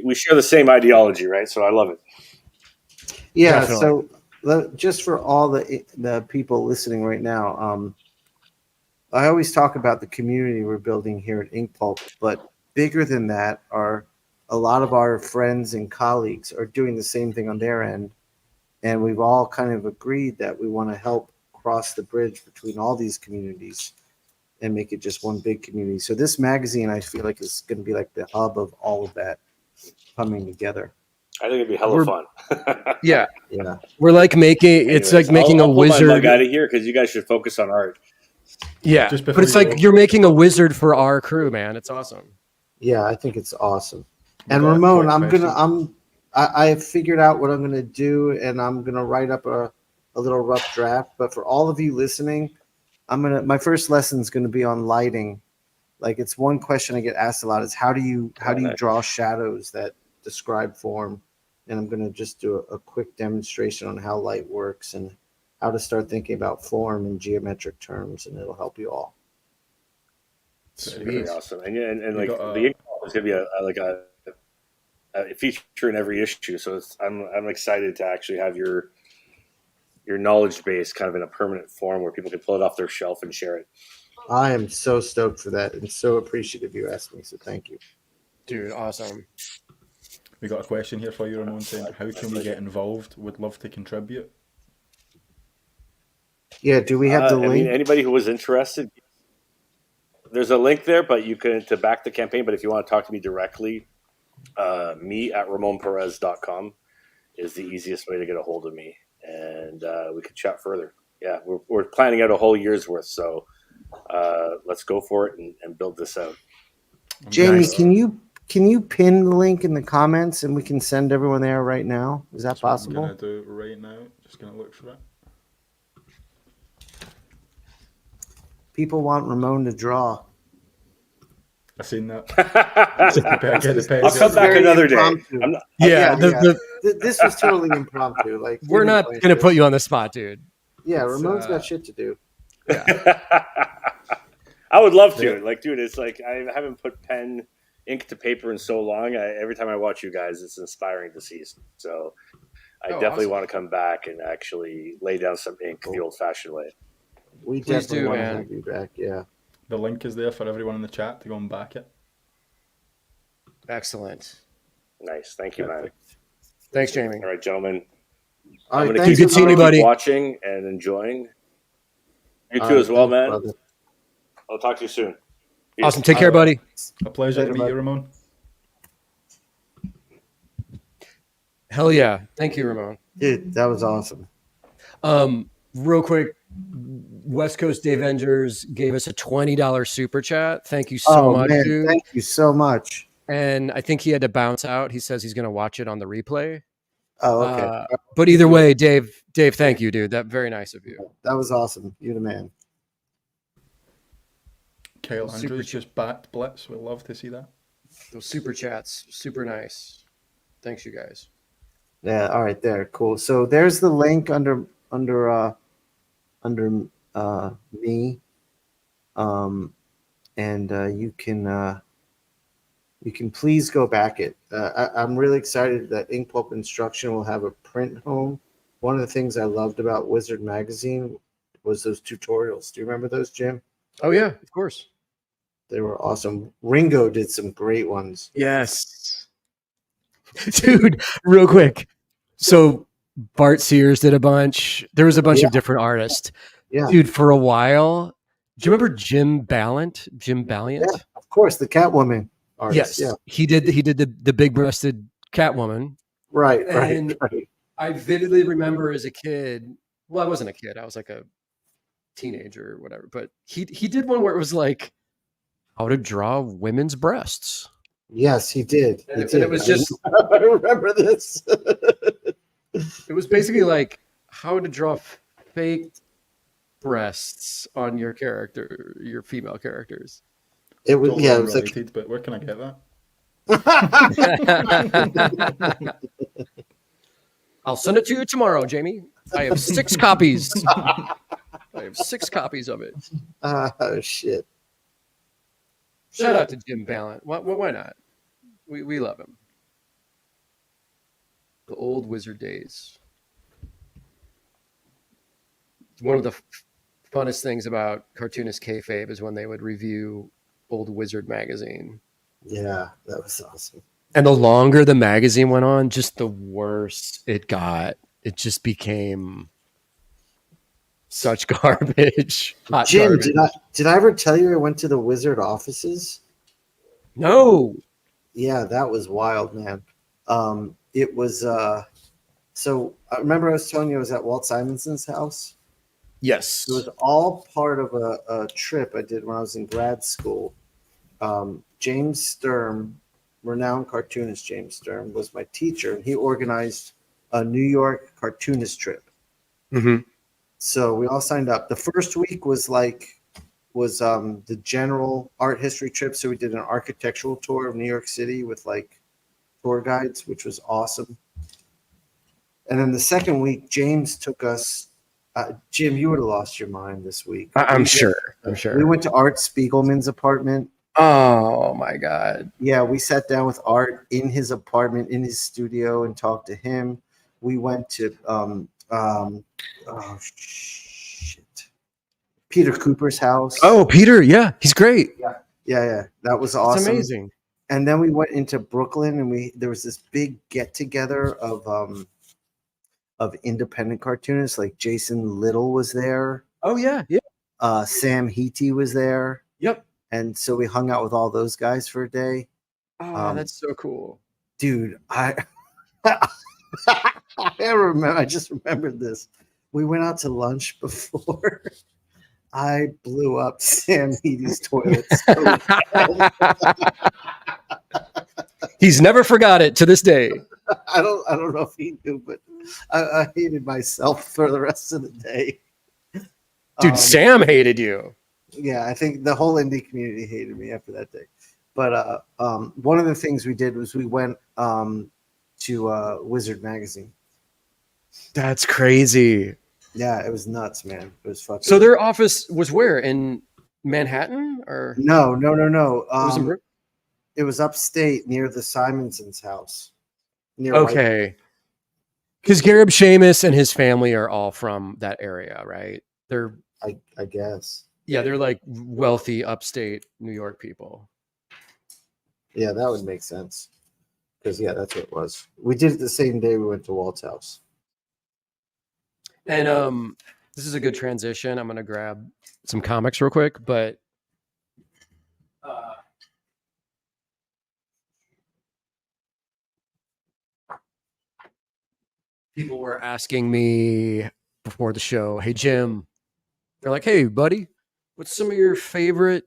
we share the same ideology, right? So I love it. yeah. Definitely. So just for all the people listening right now, I always talk about the community we're building here at inkpulp, but bigger than that are a lot of our friends and colleagues are doing the same thing on their end. And we've all kind of agreed that we want to help cross the bridge between all these communities and make it just one big community. So this magazine, I feel like, is going to be like the hub of all of that coming together. I think it'd be hella fun. Yeah. Yeah. We're like it's like making I'll a pull my wizard. mug out of here because you guys should focus on art. Yeah. Just But before it's you like go. you're making a wizard for our crew, man. It's awesome. Yeah, I think it's awesome. We And got a Ramon, quick question. I have figured out what I'm gonna do, and I'm gonna write up a little rough draft. But for all of you listening, my first lesson is gonna be on lighting. Like, it's one question I get asked a lot is how do you nice. draw shadows that describe form? And I'm gonna just do a quick demonstration on how light works and how to start thinking about form in geometric terms, and it'll help you all. Pretty awesome. And like got, the ink is gonna be a feature in every issue. So I'm excited to actually have your knowledge base kind of in a permanent form where people can pull it off their shelf and share it. I am so stoked for that and so appreciative you asked me. So thank you. Dude, awesome. We got a question here for you, Ramon, saying, how can we get involved? Would love to contribute. Yeah, do we have the I link? mean, anybody who was interested, there's a link there, but you can to back the campaign. But if you want to talk to me directly, me at RamonPerez.com is the easiest way to get a hold of me, and we could chat further. Yeah, we're planning out a whole year's worth, so let's go for it and build this out. Jamie, Nice. can you pin the link in the comments and we can send everyone there right now? Is that That's what I'm possible? gonna do right now. Just gonna look for it. People want Ramon to draw. I seen that. I'll come back Very another day. impromptu. I'm not, Yeah. This was totally impromptu. Like, We're not going to put you on the spot, dude. Yeah, it's, Ramon's got shit to do. I would love to. Like, dude, it's like I haven't put ink to paper in so long. Every time I watch you guys, it's inspiring to see. So I definitely want to come back and actually lay down some ink the old-fashioned way. We Please definitely do, want to man. have you back. Yeah. The link is there for everyone in the chat to go and back it. Excellent. Nice. Thank you, man. Thanks, Jamie. All right, gentlemen. All I'm right, gonna thanks Good for seeing you, coming. buddy. watching and enjoying. You All too right, as well, thanks, man. brother. I'll talk to you soon. Peace. Awesome. Take care, buddy. A pleasure Later, to meet bud. you, Ramon. Hell yeah. Thank you, Ramon. Dude, that was awesome. Real quick, West Coast Avengers gave us a $20 super chat. Thank you so much, man, dude. thank you so much. And I think he had to bounce out. He says he's going to watch it on the replay. Oh, okay. But either way, Dave, thank you, dude. That very nice of you. That was awesome. You're the man. Kyle Super Andrews ch- just backed Blitz. We'll love to see that. Those super chats, super nice. Thanks, you guys. Yeah. All right. There. Cool. So there's the link under me, and you can please go back it. I'm really excited that Inkpulp Instruction will have a print home. One of the things I loved about Wizard Magazine was those tutorials. Do you remember those, Jim? Oh yeah, of course. They were awesome. Ringo did some great ones. Yes. Dude, real quick. So Bart Sears did a bunch. There was a bunch of different artists. Yeah. Dude, for a while. Do you remember Jim Ballant? Yeah, of course, the Catwoman. artist. Yes, Yeah. he did the big breasted Catwoman. Right. And Right. I vividly remember as a kid. Well, I wasn't a kid. I was like a teenager or whatever. But he did one where it was like how to draw women's breasts. Yes, he did. And, He and did. it was just I remember this. it was basically like how to draw fake breasts on your character, your female characters. It was Totally yeah. It was like unrelated, but where can I get that? I'll send it to you tomorrow, Jamie. I have 6 copies. I have 6 copies of it. oh shit. Shout out to Jim Ballant. Why not? We love him. The old Wizard days. One of the funnest things about cartoonist kayfabe is when they would review old Wizard magazine. Yeah, that was awesome. And the longer the magazine went on, just the worse it got. It just became such garbage. Hot Jim, garbage. did I ever tell you I went to the Wizard offices? No. Yeah, that was wild, man. It was so I remember I was telling you I was at Walt Simonson's house. Yes. It was all part of a trip I did when I was in grad school. James Sturm, renowned cartoonist James Sturm, was my teacher, and he organized a New York cartoonist trip. Mm-hmm. So we all signed up. The first week was the general art history trip. So we did an architectural tour of New York City with like tour guides, which was awesome. And then the second week, James took us. Jim, you would have lost your mind this week. I'm sure. We went to Art Spiegelman's apartment. Oh my God. Yeah, we sat down with Art in his apartment, in his studio, and talked to him. We went to Peter Cooper's house. Oh, Peter, yeah, he's great. Yeah, that was It's awesome. amazing. And then we went into Brooklyn, and there was this big get together of independent cartoonists. Like Jason Little was there. Oh yeah. Sam Heaty was there. Yep. And so we hung out with all those guys for a day. Oh, that's so cool. Dude, I remember. I just remembered this. We went out to lunch before. I blew up Sam Heaty's toilet. So He's never forgot it to this day. I don't know if he knew, but I hated myself for the rest of the day. Dude, Sam hated you. Yeah, I think the whole indie community hated me after that day. But one of the things we did was we went to Wizard magazine. That's crazy. Yeah, it was nuts, man. It was fucking. So their office was where? In Manhattan or No. it was in It was upstate near the Simonson's house. Near okay. Because Garib Sheamus and his family are all from that area, right? They're I guess. yeah, they're like wealthy upstate New York people. Yeah, that would make sense. Because yeah, that's what it was. We did it the same day we went to Walt's house. And this is a good transition. I'm gonna grab some comics real quick, but people were asking me before the show, "Hey Jim," they're like, "Hey buddy, what's some of your favorite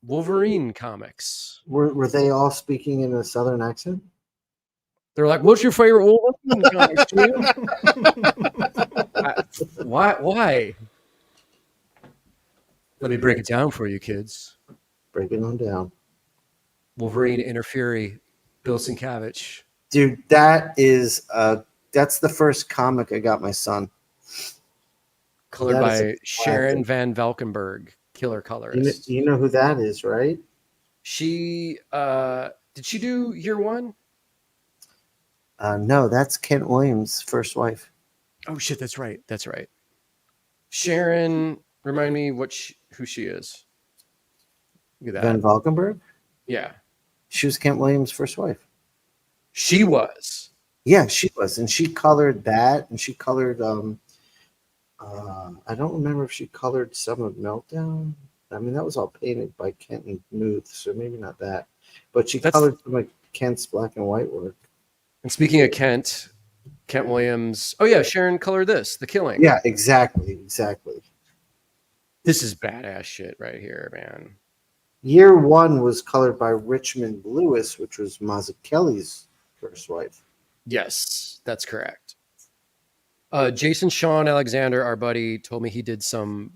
Wolverine comics?" Were they all speaking in a southern accent? They're like, "What's your favorite Wolverine comics, Jim?" Why? Let me break it down for you, kids. Break it on down. Wolverine, Inner Fury, Bill Sienkiewicz. Dude, that's the first comic I got my son. Colored That is by a Sharon classic. Van Valkenburg, killer colorist. You know who that is, right? She did she do Year One? No, that's Kent Williams' first wife. Oh shit, that's right. Sharon, remind me who she is. Look at that. Van Valkenburg? Yeah, She was Kent Williams' first wife. she was. Yeah, she was. And she colored that, and she colored I don't remember if she colored some of Meltdown. I mean, that was all painted by Kent and Muth, so maybe not that. But she colored some of Kent's black and white work. And speaking of Kent Williams. Oh yeah, Sharon colored this, The Killing. Yeah, exactly. This is badass shit right here, man. Year one was colored by Richmond Lewis, which was Mazzucchelli's first wife. Yes, that's correct. Jason Sean Alexander, our buddy, told me he did some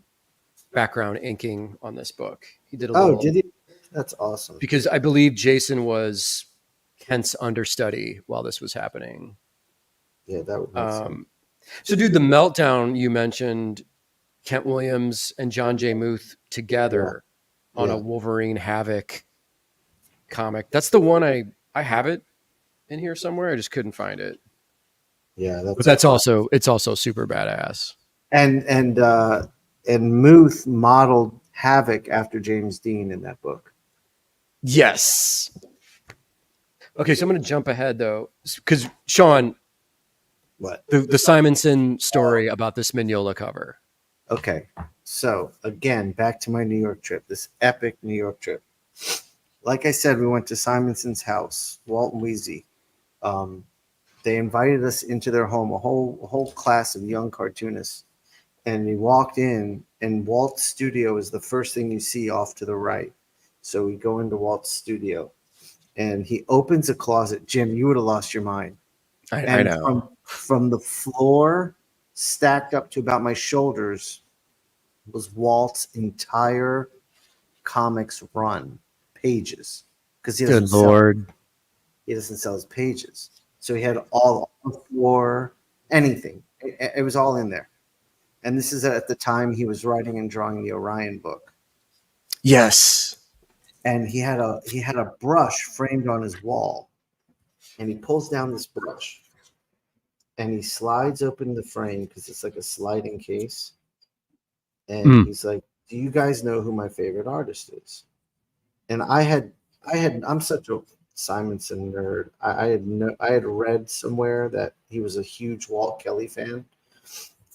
background inking on this book. He did a little. Did he? That's awesome. Because I believe Jason was Kent's understudy while this was happening. Yeah, that would make sense. So, dude, the meltdown you mentioned, Kent Williams and John J. Muth together on a Wolverine Havoc comic. That's the one I have it in here somewhere. I just couldn't find it. Yeah, but it's also super badass. And Muth modeled Havoc after James Dean in that book. Yes. Okay, so I'm going to jump ahead though, because Sean, what the Simonson story about this Mignola cover? Okay, so again, back to my New York trip. This epic New York trip. Like I said, we went to Simonson's house, Walt and Weezy. They invited us into their home, a whole class of young cartoonists. And we walked in, and Walt's studio is the first thing you see off to the right. So we go into Walt's studio, and he opens a closet. Jim, you would have lost your mind. I know. From the floor, stacked up to about my shoulders, was Walt's entire comics run, pages. Because he doesn't sell his pages. So he had all on the floor, anything. It was all in there. And this is at the time he was writing and drawing the Orion book. Yes. And he had a brush framed on his wall. And he pulls down this brush. And he slides open the frame because it's like a sliding case. And he's like, "Do you guys know who my favorite artist is?" And I'm such a Simonson nerd. I had read somewhere that he was a huge Walt Kelly fan.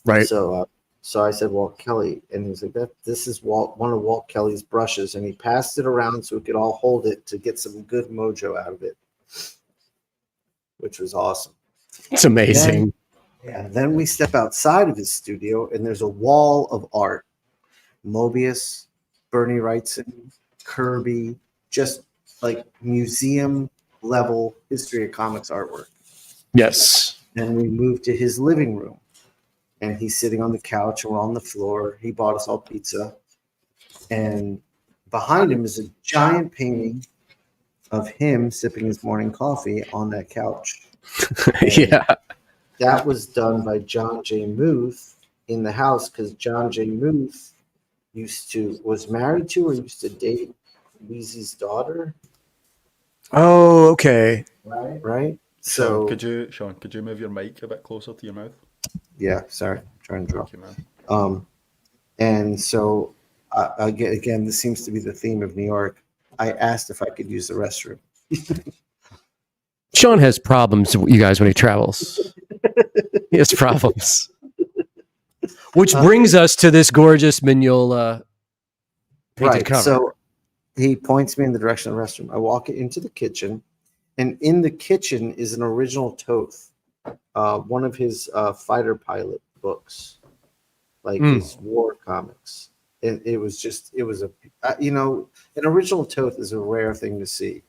Right. So I said Walt Kelly, and he's like, "This is one of Walt Kelly's brushes," and he passed it around so we could all hold it to get some good mojo out of it, which was awesome. It's amazing. Then we step outside of his studio, and there's a wall of art. Mobius, Bernie Wrightson, Kirby, just like museum level history of comics artwork. Yes. And we moved to his living room, and he's sitting on the couch, and we're on the floor. He bought us all pizza, and behind him is a giant painting of him sipping his morning coffee on that couch. Yeah. That was done by John J. Muth in the house, because John J. Muth was married to or used to date Weezy's daughter. Oh, okay. Right. So Sean, could you move your mic a bit closer to your mouth? Yeah, sorry, I'm trying to draw. Thank you, man. And so again, this seems to be the theme of New York. I asked if I could use the restroom. Sean has problems, you guys, when he travels. He has problems. Which brings us to this gorgeous Mignola painted cover. So he points me in the direction of the restroom. I walk into the kitchen, and in the kitchen is an original Toth, one of his fighter pilot books, like his war comics. And it was an original Toth is a rare thing to see.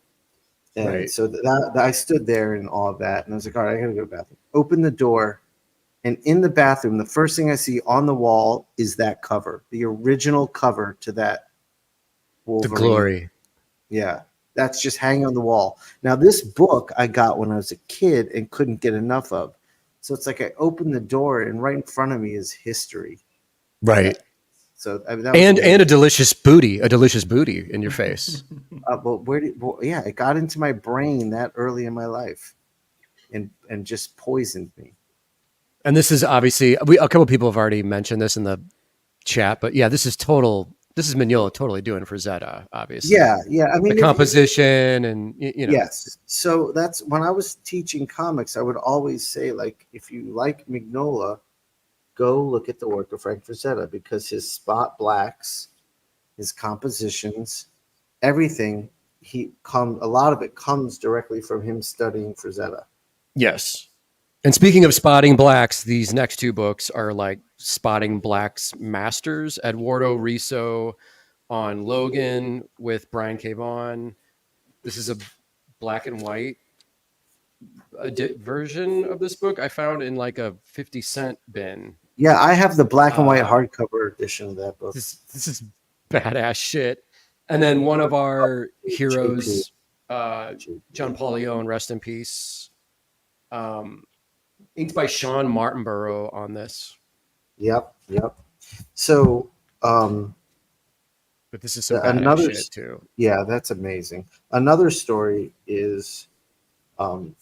And so I stood there in all of that, and I was like, all right, I got to go to the bathroom. Open the door, and in the bathroom, the first thing I see on the wall is that cover, the original cover to that Wolverine. The Glory. Yeah, that's just hanging on the wall. Now, this book I got when I was a kid and couldn't get enough of. So it's like I opened the door, and right in front of me is history. Right. So and a delicious booty in your face. It got into my brain that early in my life, and just poisoned me. And this is obviously a couple of people have already mentioned this in the chat, but yeah, this is Mignola totally doing for Zeta, obviously. Yeah. I mean, the composition and you know. Yes. So that's when I was teaching comics, I would always say, like, if you like Mignola, go look at the work of Frank Frazetta, because his spot blacks, his compositions, everything, a lot of it comes directly from him studying Frazetta. Yes. And speaking of spotting blacks, these next two books are like spotting blacks masters. Eduardo Riso on Logan with Brian K. Vaughan. This is a black and white version of this book I found in like a 50-cent bin. Yeah, I have the black and white hardcover edition of that book. This is badass shit. And then one of our heroes, John Paul Leon, rest in peace. Inked by Sean Martinborough on this. Yep. So, but this is some another shit too. Yeah, that's amazing. Another story is, I'm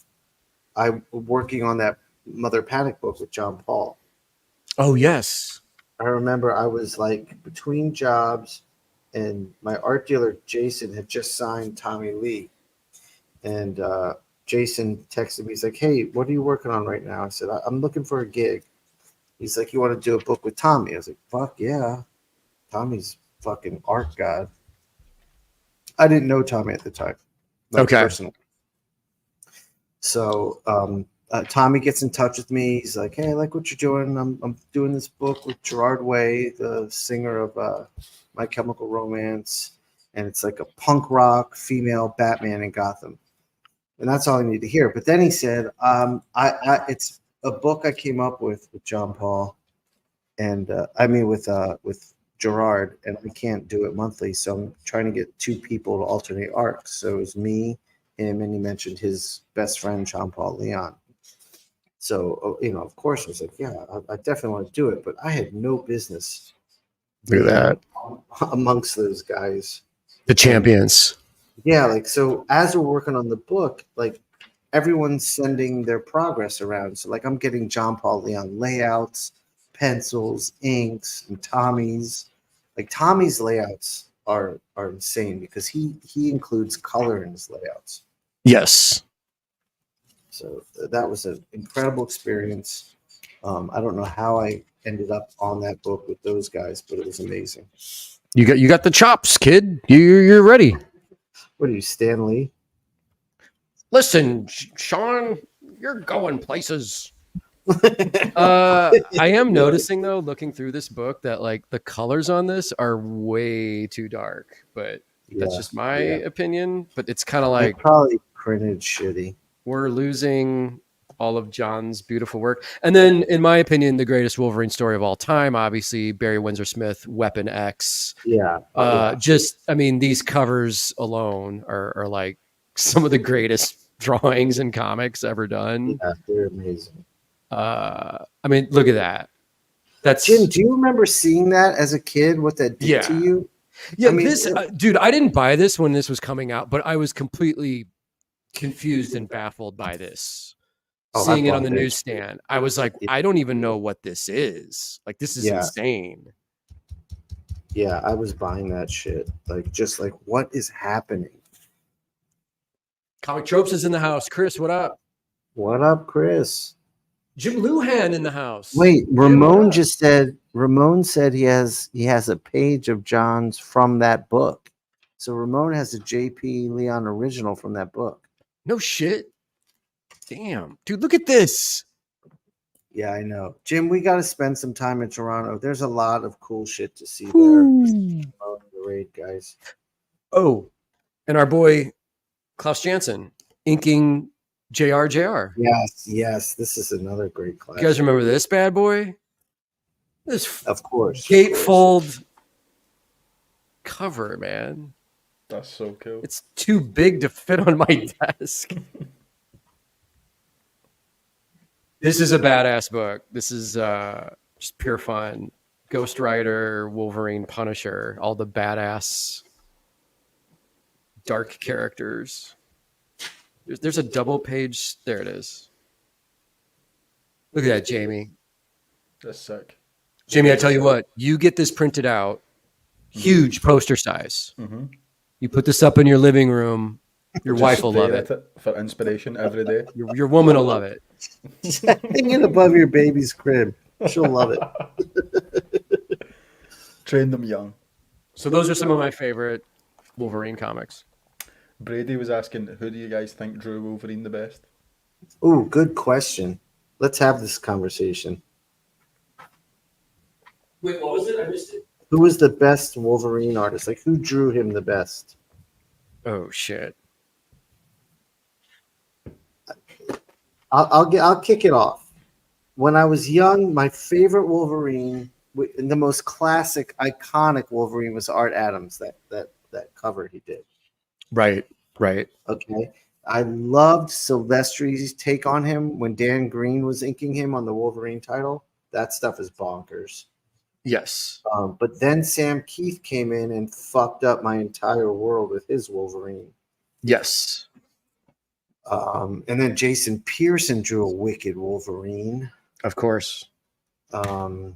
working on that Mother Panic book with John Paul. Oh yes. I remember I was like between jobs, and my art dealer Jason had just signed Tommy Lee, and Jason texted me. He's like, "Hey, what are you working on right now?" I said, "I'm looking for a gig." He's like, "You want to do a book with Tommy?" I was like, "Fuck yeah, Tommy's fucking art god." I didn't know Tommy at the time, personally. So Tommy gets in touch with me. He's like, "Hey, I like what you're doing. I'm doing this book with Gerard Way, the singer of My Chemical Romance, and it's like a punk rock female Batman in Gotham." And that's all I need to hear. But then he said, it's a book I came up with John Paul, and with Gerard, and I can't do it monthly, so I'm trying to get two people to alternate arcs. So it was me, him, and he mentioned his best friend, Jean Paul Leon. So, of course, I was like, yeah, I definitely want to do it, but I had no business. Look at that. Amongst those guys. The champions. Yeah, like, so as we're working on the book, like, everyone's sending their progress around. So, like, I'm getting John Paul Leon layouts, pencils, inks, and Tommy's. Like, Tommy's layouts are insane because he includes color in his layouts. Yes. So that was an incredible experience. I don't know how I ended up on that book with those guys, but it was amazing. You got the chops, kid. You're ready. What are you, Stan Lee? Listen, Sean, you're going places. I am noticing though, looking through this book, that like the colors on this are way too dark, but that's just my opinion. But it's kind of like probably printed shitty. We're losing all of John's beautiful work. And then, in my opinion, the greatest Wolverine story of all time, obviously, Barry Windsor Smith, Weapon X. Yeah. These covers alone are like some of the greatest drawings in comics ever done. Yeah, they're amazing. Look at that. That's Jim, do you remember seeing that as a kid? What that did to you? Yeah, dude, I didn't buy this when this was coming out, but I was completely confused and baffled by this. Seeing it on the newsstand, I was like, I don't even know what this is. Like, this is insane. Yeah, I was buying that shit. Like, just like, what is happening? Comic Tropes is in the house. Chris, what up? What up, Chris? Jim Luhan in the house. Wait, Ramon said he has a page of John's from that book. So Ramon has a JP Leon original from that book. No shit. Damn. Dude, look at this. Yeah, I know. Jim, we got to spend some time in Toronto. There's a lot of cool shit to see there. The raid, guys. Oh, and our boy Klaus Janson inking JR. Yes. This is another great class. You guys remember this bad boy? This, of course, gatefold cover, man. That's so cool. It's too big to fit on my desk. This is a badass book. This is just pure fun. Ghost Rider, Wolverine, Punisher, all the badass dark characters. There's a double page. There it is. Look at that, Jamie. That's sick. Jamie, I tell you what, you get this printed out, huge poster size. Mm-hmm. You put this up in your living room. Your wife will love it. For inspiration every day. Your woman will love it. Hang it above your baby's crib. She'll love it. Train them young. So those are some of my favorite Wolverine comics. Brady was asking, who do you guys think drew Wolverine the best? Ooh, good question. Let's have this conversation. Wait, what was it? I missed it. Who was the best Wolverine artist? Like, who drew him the best? Oh shit. I'll kick it off. When I was young, my favorite Wolverine, and the most classic, iconic Wolverine, was Art Adams. That cover he did. Right. Okay. I loved Silvestri's take on him when Dan Green was inking him on the Wolverine title. That stuff is bonkers. Yes. But then Sam Keith came in and fucked up my entire world with his Wolverine. Yes. And then Jason Pearson drew a wicked Wolverine. Of course. Yeah,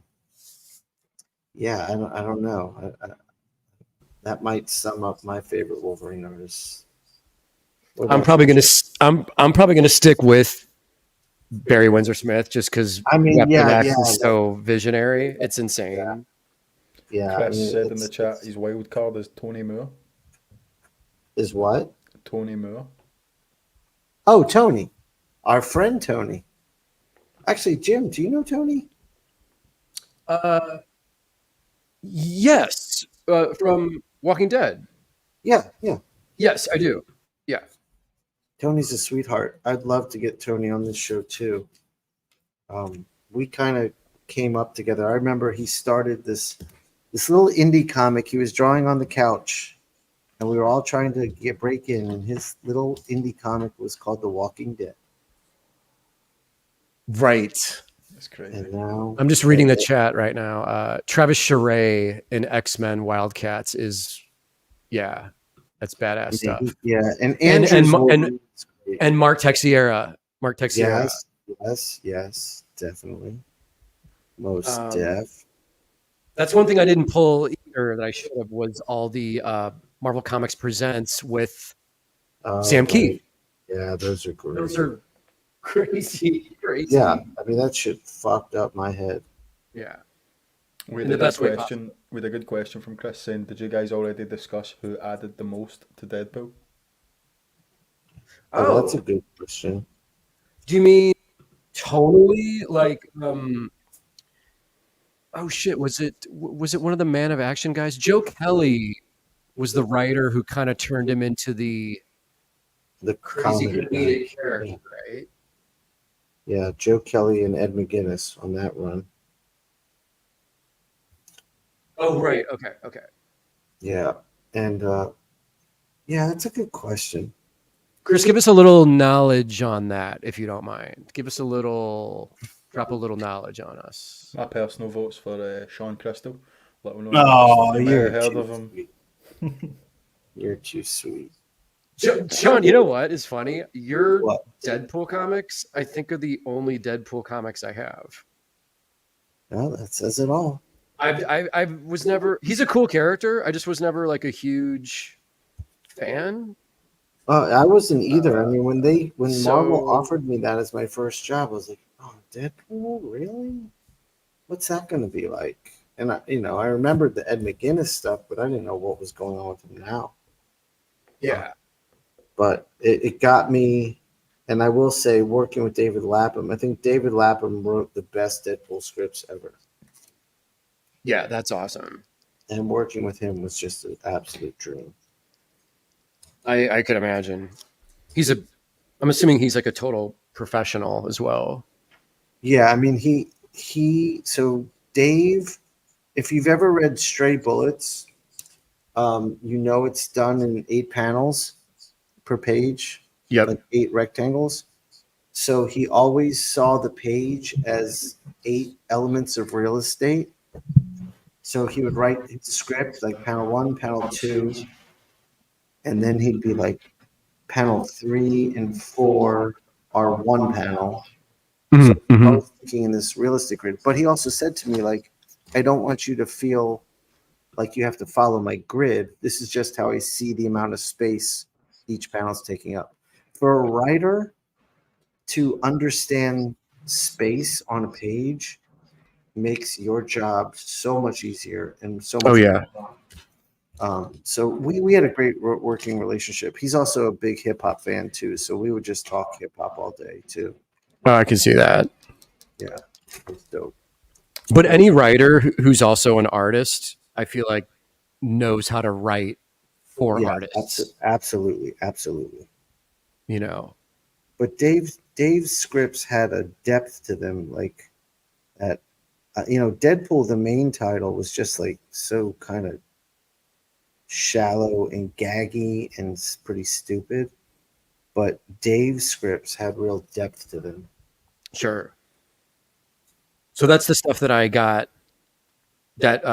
I don't know. That might sum up my favorite Wolverine artists. I'm probably gonna stick with Barry Windsor Smith just because Weapon X is so visionary. It's insane. Yeah. Chris said in the chat his wild card is Tony Moore. Is what? Tony Moore. Oh, Tony, our friend Tony. Actually, Jim, do you know Tony? Yes, from Walking Dead. Yeah. Yes, I do. Yeah. Tony's a sweetheart. I'd love to get Tony on this show too. We kind of came up together. I remember he started this little indie comic. He was drawing on the couch, and we were all trying to break in. And his little indie comic was called The Walking Dead. Right. That's crazy. And now I'm just reading the chat right now. Travis Charest in X-Men Wildcats is, that's badass stuff. Yeah, and Andrew's and Mark Texiera. Yes, definitely. Most def. That's one thing I didn't pull either that I should have was all the Marvel Comics Presents with Sam Keith. Yeah, those are great. Those are crazy. Yeah, I mean that shit fucked up my head. Yeah. We had a good question from Chris saying, did you guys already discuss who added the most to Deadpool? Oh, that's a good question. Do you mean totally like oh shit, was it one of the Man of Action guys? Joe Kelly was the writer who kind of turned him into the crazy comedic character, right? Yeah, Joe Kelly and Ed McGuinness on that run. Oh, right. Okay. Yeah. And that's a good question. Chris, give us a little knowledge on that, if you don't mind. Drop a little knowledge on us. My personal vote's for Sean Crystal. Let me know. Oh, you're heard of him. Sweet. You're too sweet. Sean, you know what is funny? Your What? Deadpool comics, I think, are the only Deadpool comics I have. Well, that says it all. I was never. He's a cool character. I just was never like a huge fan. I wasn't either. I mean, when Marvel offered me that as my first job, I was like, "Oh, Deadpool, really? What's that going to be like?" And I remembered the Ed McGuinness stuff, but I didn't know what was going on with him now. Yeah. But it got me, and I will say, working with David Lapham, I think David Lapham wrote the best Deadpool scripts ever. Yeah, that's awesome. And working with him was just an absolute dream. I could imagine. I'm assuming he's like a total professional as well. Yeah, I mean, so Dave, if you've ever read Stray Bullets, it's done in 8 panels per page. Yep. Like 8 rectangles. So he always saw the page as 8 elements of real estate. So he would write his script like panel 1, panel 2, and then he'd be like panel 3 and 4 are one panel. So I was thinking in this realistic grid. But he also said to me, like, I don't want you to feel like you have to follow my grid. This is just how I see the amount of space each panel is taking up. For a writer to understand space on a page makes your job so much easier and so much more fun. So we had a great working relationship. He's also a big hip hop fan too, so we would just talk hip hop all day too. Oh, I can see that. Yeah, it's dope. But any writer who's also an artist, I feel like knows how to write for Yeah, artists. absolutely, absolutely. You know, But Dave's scripts had a depth to them, like that. Deadpool, the main title, was just like so kind of shallow and gaggy and pretty stupid. But Dave's scripts had real depth to them. sure. So that's the stuff that I got that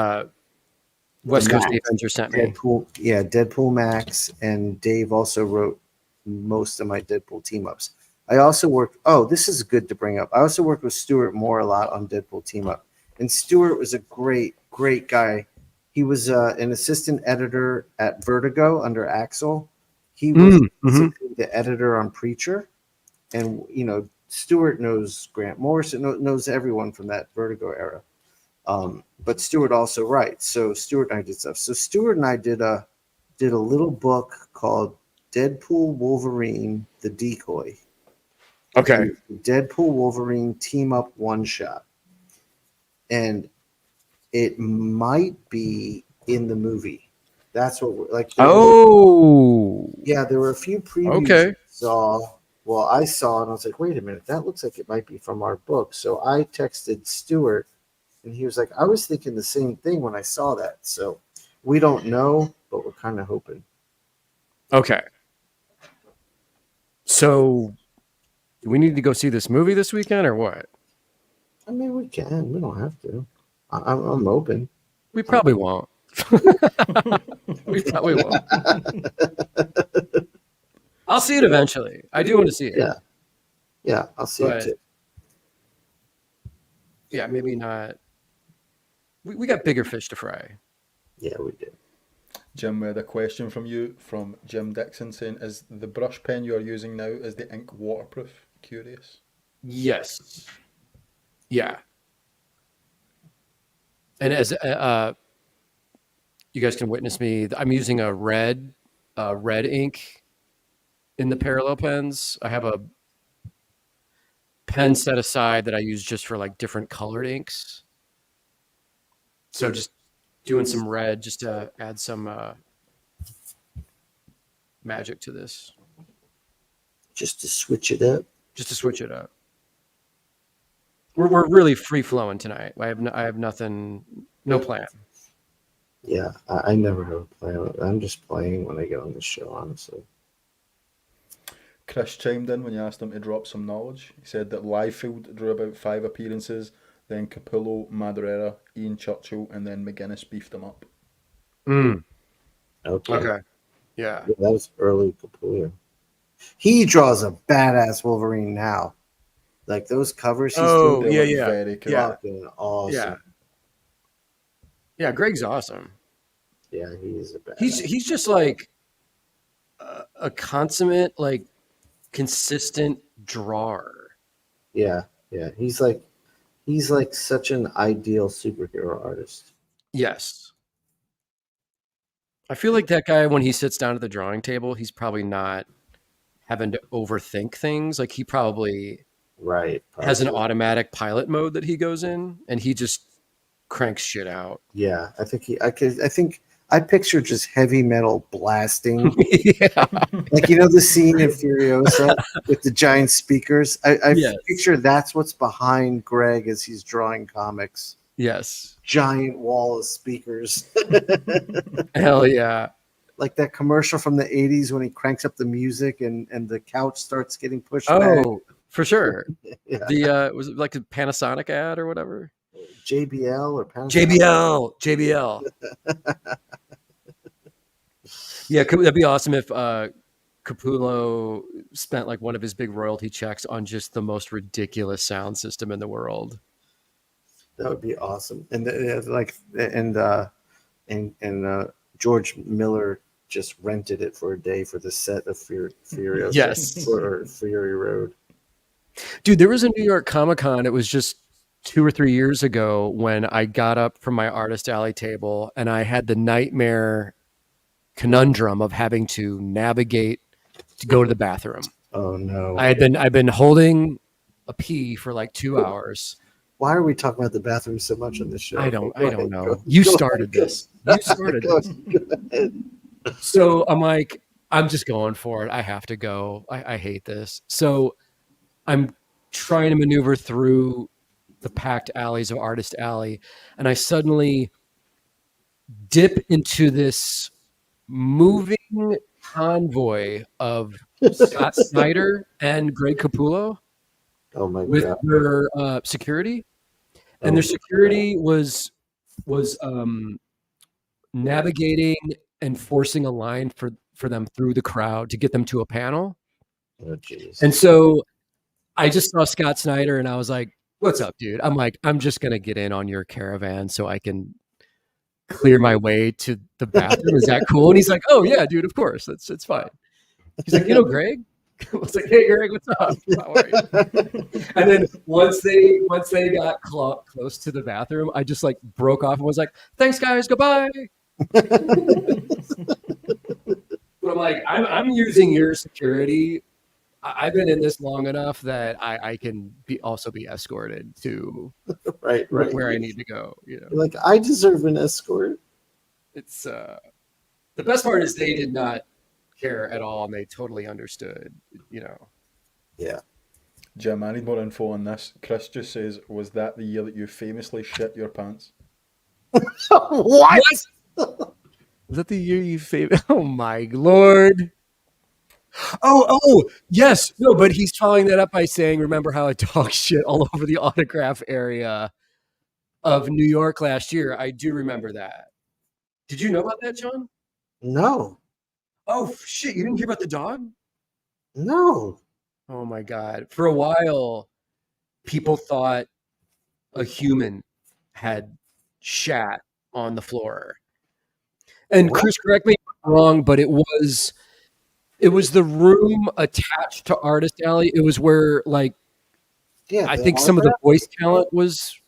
West Coast Max. Avenger sent me. Deadpool Max, and Dave also wrote most of my Deadpool team ups. I also worked. Oh, this is good to bring up. I also worked with Stuart Moore a lot on Deadpool team up, and Stuart was a great guy. He was an assistant editor at Vertigo under Axel. He was basically the editor on Preacher, and Stuart knows Grant Morrison, knows everyone from that Vertigo era. But Stuart also writes. So Stuart and I did stuff. So Stuart and I did a little book called Deadpool Wolverine: The Decoy. Okay. Deadpool Wolverine team up one shot, and it might be in the movie. That's what we're like. Oh, yeah, there were a few previews. Okay. I saw, and I was like, wait a minute, that looks like it might be from our book. So I texted Stuart, and he was like, I was thinking the same thing when I saw that. So we don't know, but we're kind of hoping. okay. So, do we need to go see this movie this weekend or what? I mean, we can. We don't have to. I'm open. We probably won't. We probably won't. I'll see it eventually. I do want to see it. Yeah, I'll see it too. Yeah, maybe not. We got bigger fish to fry. Yeah, we did. Jim, we had a question from you from Jim Dixon saying, is the brush pen you are using now, is the ink waterproof? Curious. Yes. Yeah. And as you guys can witness me, I'm using a red ink in the parallel pens. I have a pen set aside that I use just for like different colored inks. So just doing some red just to add some magic to this. Just to switch it up. Just to switch it up. We're really free flowing tonight. I have nothing, no plan. Yeah, I never have a plan. I'm just playing when I get on the show, honestly. Chris chimed in when you asked him to drop some knowledge. He said that Liefeld drew about 5 appearances, then Capullo, Madureira, Ian Churchill, and then McGuinness beefed him up. Okay. Yeah. That was early Capullo. He draws a badass Wolverine now. Like those covers he's doing. They look very cool. Fucking awesome. Yeah, Greg's awesome. Yeah, he's a badass. He's just like a consummate, like consistent drawer. Yeah. He's like such an ideal superhero artist. Yes. I feel like that guy, when he sits down at the drawing table, he's probably not having to overthink things. Like he probably has an automatic pilot mode that he goes in, and he just cranks shit out. Yeah, I think I picture just heavy metal blasting. Yeah. Like the scene in Furiosa with the giant speakers. I picture that's what's behind Greg as he's drawing comics. Yes. Giant wall of speakers. Hell yeah. Like that commercial from the 80s when he cranks up the music and the couch starts getting pushed back. Oh, for sure. Yeah. The was it like a Panasonic ad or whatever? JBL or Panasonic? JBL. Yeah, that'd be awesome if Capullo spent like one of his big royalty checks on just the most ridiculous sound system in the world. That would be awesome. And George Miller just rented it for a day for the set of Furiosa. Yes. Or Fury Road. Dude, there was a New York Comic-Con. It was just 2 or 3 years ago when I got up from my Artist Alley table and I had the nightmare conundrum of having to navigate to go to the bathroom. Oh no! I've been holding a pee for like 2 hours. Why are we talking about the bathroom so much on this show? I don't Go know. ahead, You go started ahead. this. You started Go this. ahead. So I'm like, I'm just going for it. I have to go. I hate this. So I'm trying to maneuver through the packed alleys of Artist Alley, and I suddenly dip into this moving convoy of Scott Snyder and Greg Capullo Oh my with god! their security, and their Oh, security was navigating and forcing a line for them through the crowd to get them to a panel. oh jeez. And so I just saw Scott Snyder and I was like, "What's up, dude?" I'm like, "I'm just gonna get in on your caravan so I can clear my way to the bathroom. Is that cool?" And he's like, "Oh yeah, dude, of course. It's fine." He's like, "You know, Greg." I was like, "Hey, Greg, what's up? How are you?" And then once they got close to the bathroom, I just like broke off and was like, "Thanks, guys. Goodbye." But I'm like, I'm using your security. I've been in this long enough that I can also be escorted to right. where I need to go. You know, You're like, I deserve an escort. it's the best part is they did not care at all and they totally understood. You know, Yeah. Jim, I need more info on this. Chris just says, was that the year that you famously shit your pants? What? was that the year you favored? Oh my lord! Oh, yes. No, but he's following that up by saying, "Remember how I talked shit all over the autograph area of New York last year?" I do remember that. Did you know about that, John? No. Oh shit! You didn't hear about the dog? No. Oh my god! For a while, people thought a human had shat on the floor. And What? Chris, correct me if I'm wrong, but it was the room attached to Artist Alley. It was where like Yeah. I the think some of the autograph? voice talent was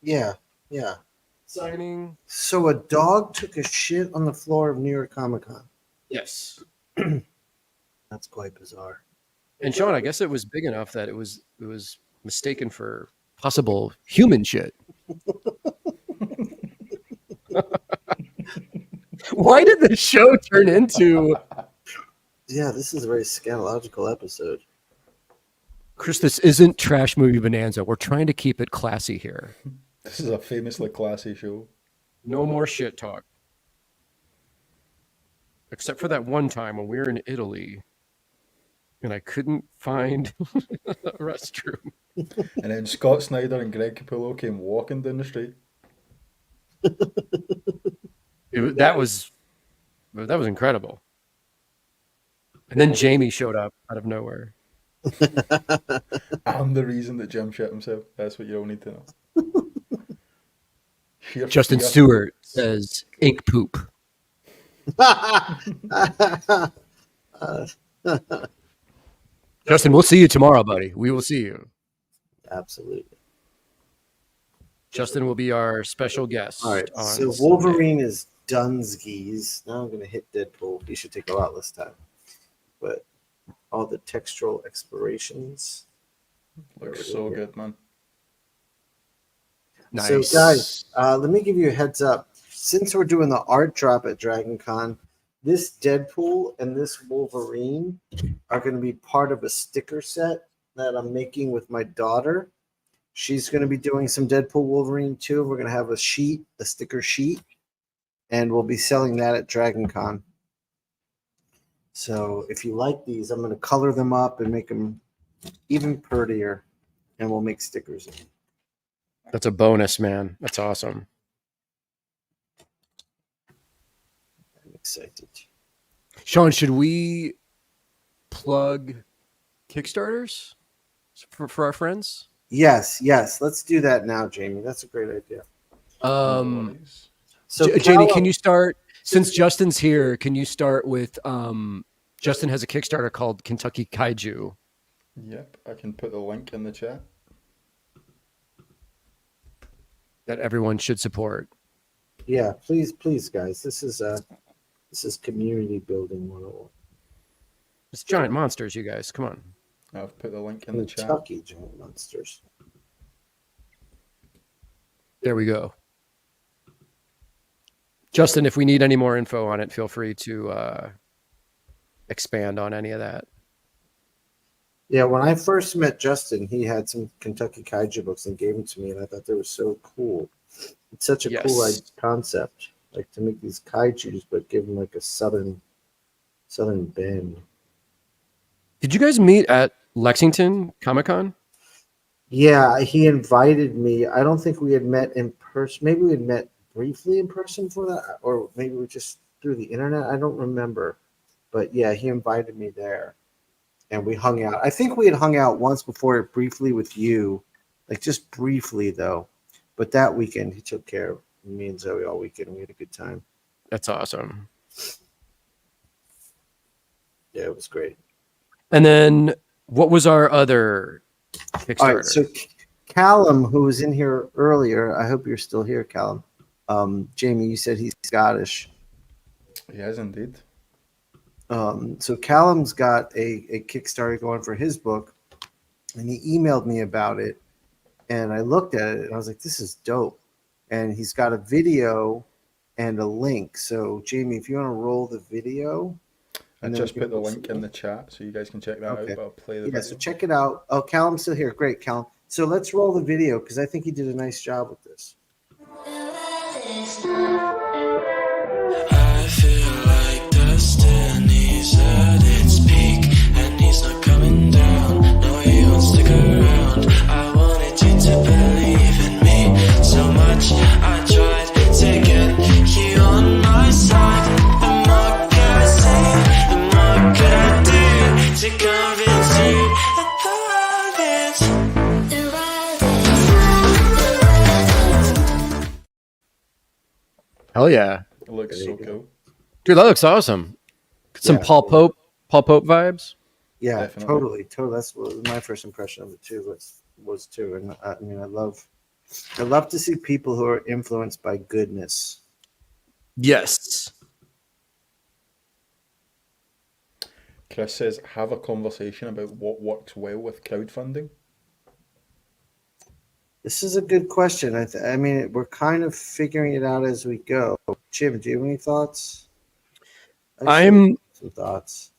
Yeah. Yeah. signing. So a dog took a shit on the floor of New York Comic Con. Yes. That's quite bizarre. And Sean, I guess it was big enough that it was mistaken for possible human shit. Why did the show turn into Yeah, this is a very scatological episode. Chris? This isn't Trash Movie Bonanza. We're trying to keep it classy here. This is a famously classy show. No more shit talk. Except for that one time when we were in Italy and I couldn't find a restroom. And then Scott Snyder and Greg Capullo came walking down the street. That was incredible. And then Jamie showed up out of nowhere. I'm the reason that Jim shit himself. That's what you all need to know. Sheer Justin fear. Stewart says ink poop. Justin, we'll see you tomorrow, buddy. We will see you. Absolutely. Justin will be our special guest. All right. on So Sunday. Wolverine is Dunsgees. Now I'm going to hit Deadpool. He should take a lot less time. But all the textural explorations. Looks so good, man. Nice. So, guys, let me give you a heads up. Since we're doing the art drop at Dragon Con, this Deadpool and this Wolverine are going to be part of a sticker set that I'm making with my daughter. She's going to be doing some Deadpool Wolverine too. We're going to have a sticker sheet, and we'll be selling that at Dragon Con. So if you like these, I'm going to color them up and make them even prettier, and we'll make stickers. That's a bonus, man. That's awesome. I'm excited. Sean, should we plug Kickstarters for our friends? Yes. Let's do that now, Jamie. That's a great idea. So, Janie, can you start? Since Justin's here, can you start with? Justin has a Kickstarter called Kentucky Kaiju. Yep, I can put the link in the chat. That everyone should support. Yeah, please, guys. This is This is community building 101. It's giant monsters, you guys. Come on. I've put the link in the chat. Kentucky giant monsters. There we go. Justin, if we need any more info on it, feel free to expand on any of that. Yeah, when I first met Justin, he had some Kentucky Kaiju books and gave them to me, and I thought they were so cool. It's such a cool concept, like to make these kaijus, but give them like a southern bend. Did you guys meet at Lexington Comic-Con? Yeah, he invited me. I don't think we had met in person. Maybe we had met briefly in person for that, or maybe we just through the internet. I don't remember. But yeah, he invited me there, and we hung out. I think we had hung out once before briefly with you, like just briefly though. But that weekend, he took care of me and Zoe all weekend. We had a good time. That's awesome. Yeah, it was great. And then what was our other Kickstarter? All right, so Callum, who was in here earlier, I hope you're still here, Callum. Jamie, you said he's Scottish. He is indeed. So Callum's got a Kickstarter going for his book, and he emailed me about it, and I looked at it, and I was like, this is dope. And he's got a video and a link. So, Jamie, if you want to roll the video. I just put the link in the chat, so you guys can check that out, but I'll play the video. So check it out. Oh, Callum's still here. Great, Callum. So let's roll the video, because I think he did a nice job with this. I feel like destiny said its peak, and he's not coming down. No, he won't stick around. I wanted you to believe in me so much. I tried to get you on my side. The more could I say, the more could I do to convince you that the world is. Hell yeah. It looks so cool. Dude, that looks awesome. Some Paul Pope vibes. Yeah, Definitely. totally. That's what my first impression of it too was too. And I mean, I love to see people who are influenced by goodness. Yes. Chris says, have a conversation about what works well with crowdfunding. This is a good question. I mean, we're kind of figuring it out as we go. Jim, do you have any thoughts? Some thoughts.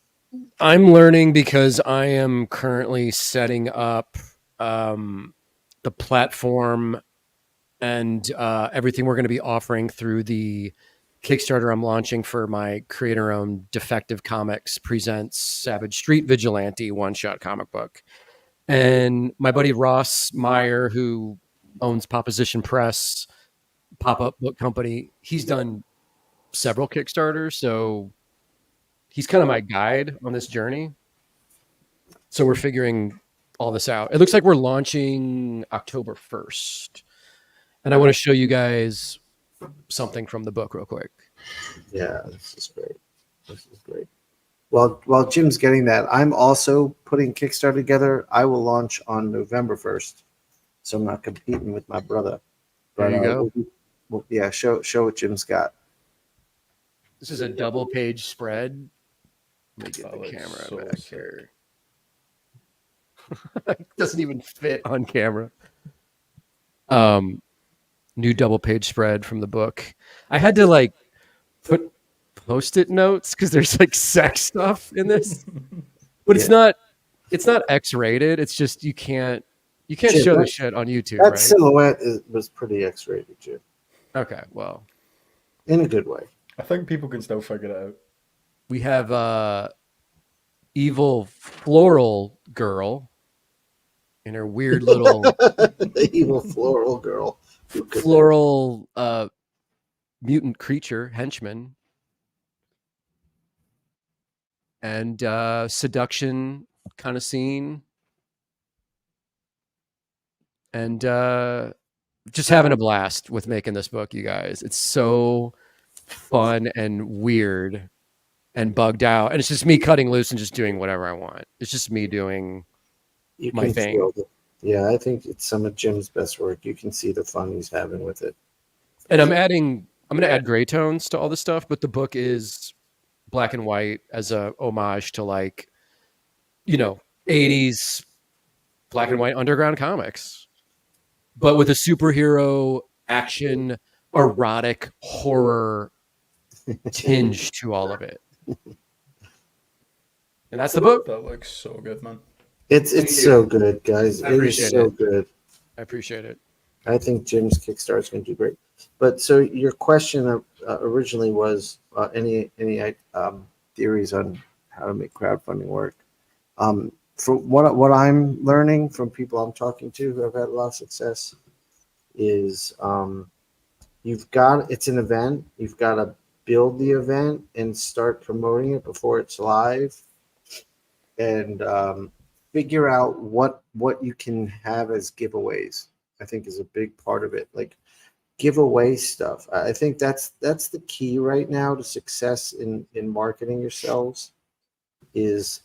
I'm learning because I am currently setting up the platform and everything we're going to be offering through the Kickstarter I'm launching for my creator-owned Defective Comics Presents Savage Street Vigilante one-shot comic book. And my buddy Ross Meyer, who owns Proposition Press, pop-up book company, he's done several Kickstarters, so he's kind of my guide on this journey. So we're figuring all this out. It looks like we're launching October 1st. And I want to show you guys something from the book real quick. Yeah, this is great. While Jim's getting that, I'm also putting Kickstarter together. I will launch on November 1st, so I'm not competing with my brother. There you go. Show what Jim's got. This is a double page spread. Let me get the camera so back sick. here. It doesn't even fit on camera. New double page spread from the book. I had to like put post-it notes because there's like sex stuff in this, but it's not X-rated. It's just you can't show this shit on YouTube. That right? silhouette was pretty X-rated, Jim. Okay, well, In a good way. I think people can still figure it out. we have evil floral girl in her weird little The evil floral girl. floral mutant creature henchman, and seduction kind of scene, and just having a blast with making this book, you guys. It's so fun and weird and bugged out, and it's just me cutting loose and just doing whatever I want. It's just me doing You my can thing. feel it. Yeah, I think it's some of Jim's best work. You can see the fun he's having with it. And I'm going to add gray tones to all this stuff, but the book is black and white as a homage to like, you know, 80s black and white underground comics, but with a superhero action, erotic horror tinge to all of it. And that's the book. That looks so good, man. It's so good, guys. I It is appreciate so it. good. I appreciate it. I think Jim's Kickstarter is going to do great. But so your question originally was any theories on how to make crowdfunding work? From what I'm learning from people I'm talking to who have had a lot of success is it's an event. You've got to build the event and start promoting it before it's live, and figure out what you can have as giveaways. I think is a big part of it. Like giveaway stuff. I think that's the key right now to success in marketing yourselves is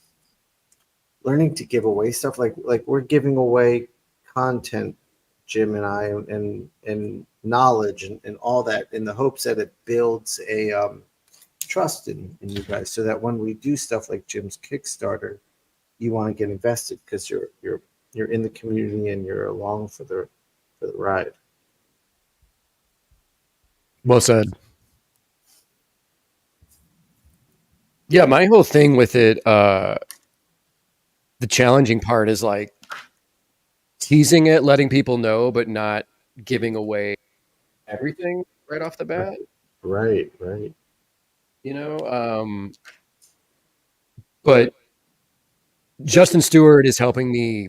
learning to give away stuff. Like we're giving away content, Jim and I, and knowledge and all that in the hopes that it builds a trust in you guys, so that when we do stuff like Jim's Kickstarter, you want to get invested because you're in the community and you're along for the ride. Well said. Yeah, my whole thing with it, the challenging part is like teasing it, letting people know, but not giving away everything right off the bat. Right. You know, but Justin Stewart is helping me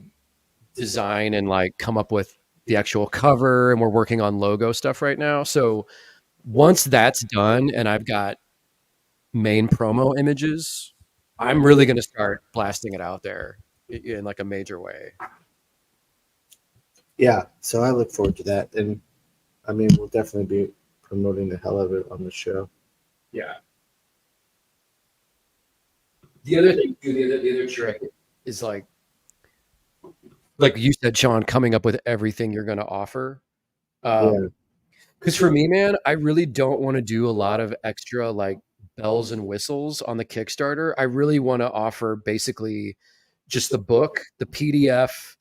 design and like come up with the actual cover, and we're working on logo stuff right now. So once that's done and I've got main promo images, I'm really going to start blasting it out there in like a major way. Yeah, so I look forward to that, and I mean we'll definitely be promoting the hell of it on the show. Yeah. The other thing, too, the other trick is like you said, Sean, coming up with everything you're going to offer. Because for me, man, I really don't want to do a lot of extra like bells and whistles on the Kickstarter. I really want to offer basically just the book, the PDF,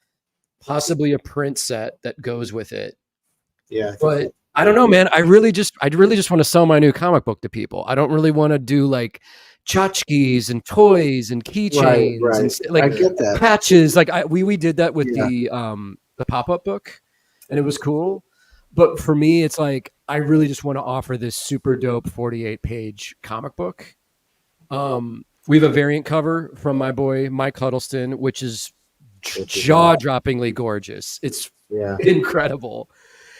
possibly a print set that goes with it. Yeah, But I don't know, man. I'd really just want to sell my new comic book to people. I don't really want to do like tchotchkes and toys and keychains right. and like I get that. patches. Like we did that with Yeah. the pop-up book, and it was cool. But for me, it's like I really just want to offer this super dope 48-page comic book. We have a variant cover from my boy Mike Huddleston, which is jaw-droppingly gorgeous. It's incredible.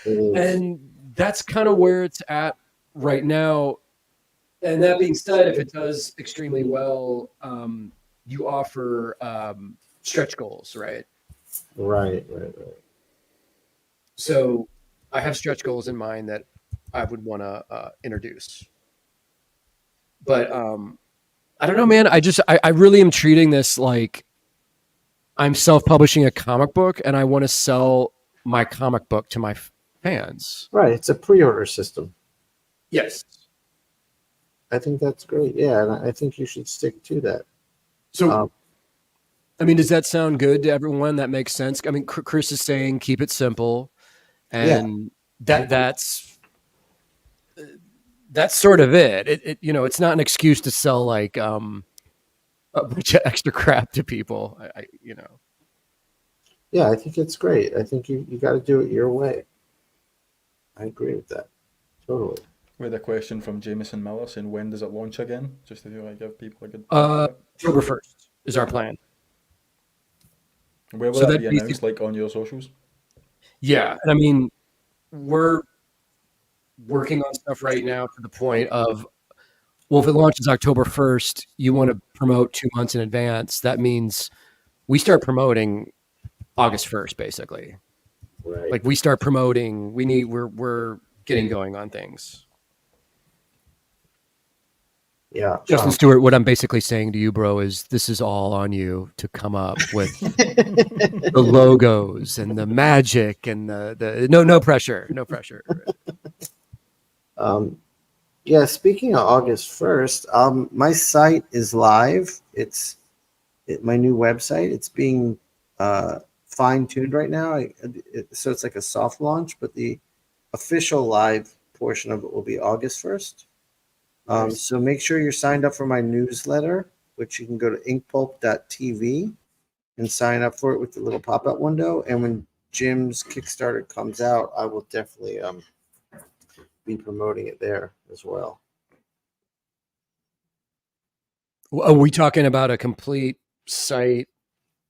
It is. And that's kind of where it's at right now. And that being said, if it does extremely well, you offer stretch goals, right? Right. So I have stretch goals in mind that I would want to introduce. But I don't know, man. I really am treating this like I'm self-publishing a comic book, and I want to sell my comic book to my fans. Right. It's a pre-order system. Yes. I think that's great. Yeah, and I think you should stick to that. So, I mean, does that sound good to everyone? That makes sense. I mean, Chris is saying keep it simple, and that's sort of it. It it's not an excuse to sell like a bunch of extra crap to people. Yeah, I think it's great. I think you got to do it your way. I agree with that. Totally. We had a question from Jameson Miller saying, when does it launch again? Just to give people a good... October 1st is our plan. Where will that be announced, like on your socials? Yeah, and I mean, we're working on stuff right now to the point of, well, if it launches October 1st, you want to promote 2 months in advance. That means we start promoting August 1st, basically. Right. Like we start promoting, we're getting going on things. Yeah. Justin Stewart, what I'm basically saying to you, bro, is this is all on you to come up with the logos and the magic and the no pressure. Yeah, Yeah, speaking of August 1st, my site is live. My new website. It's being fine tuned right now. So it's like a soft launch, but the official live portion of it will be August 1st. Nice. So make sure you're signed up for my newsletter, which you can go to inkpulp.tv and sign up for it with the little pop-up window. And when Jim's Kickstarter comes out, I will definitely be promoting it there as well. Are we talking about a complete site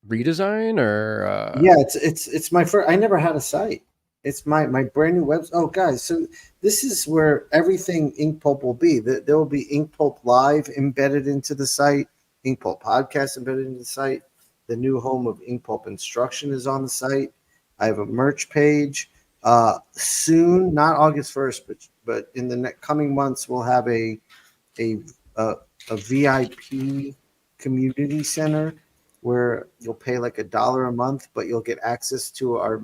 redesign or? Yeah, it's my first. I never had a site. It's my brand new website. Oh, guys, so this is where everything Inkpulp will be. There will be Inkpulp Live embedded into the site, Inkpulp Podcast embedded into the site. The new home of Inkpulp Instruction is on the site. I have a merch page. Soon, not August 1st, but in the coming months, we'll have a VIP community center where you'll pay like $1 a month, but you'll get access to our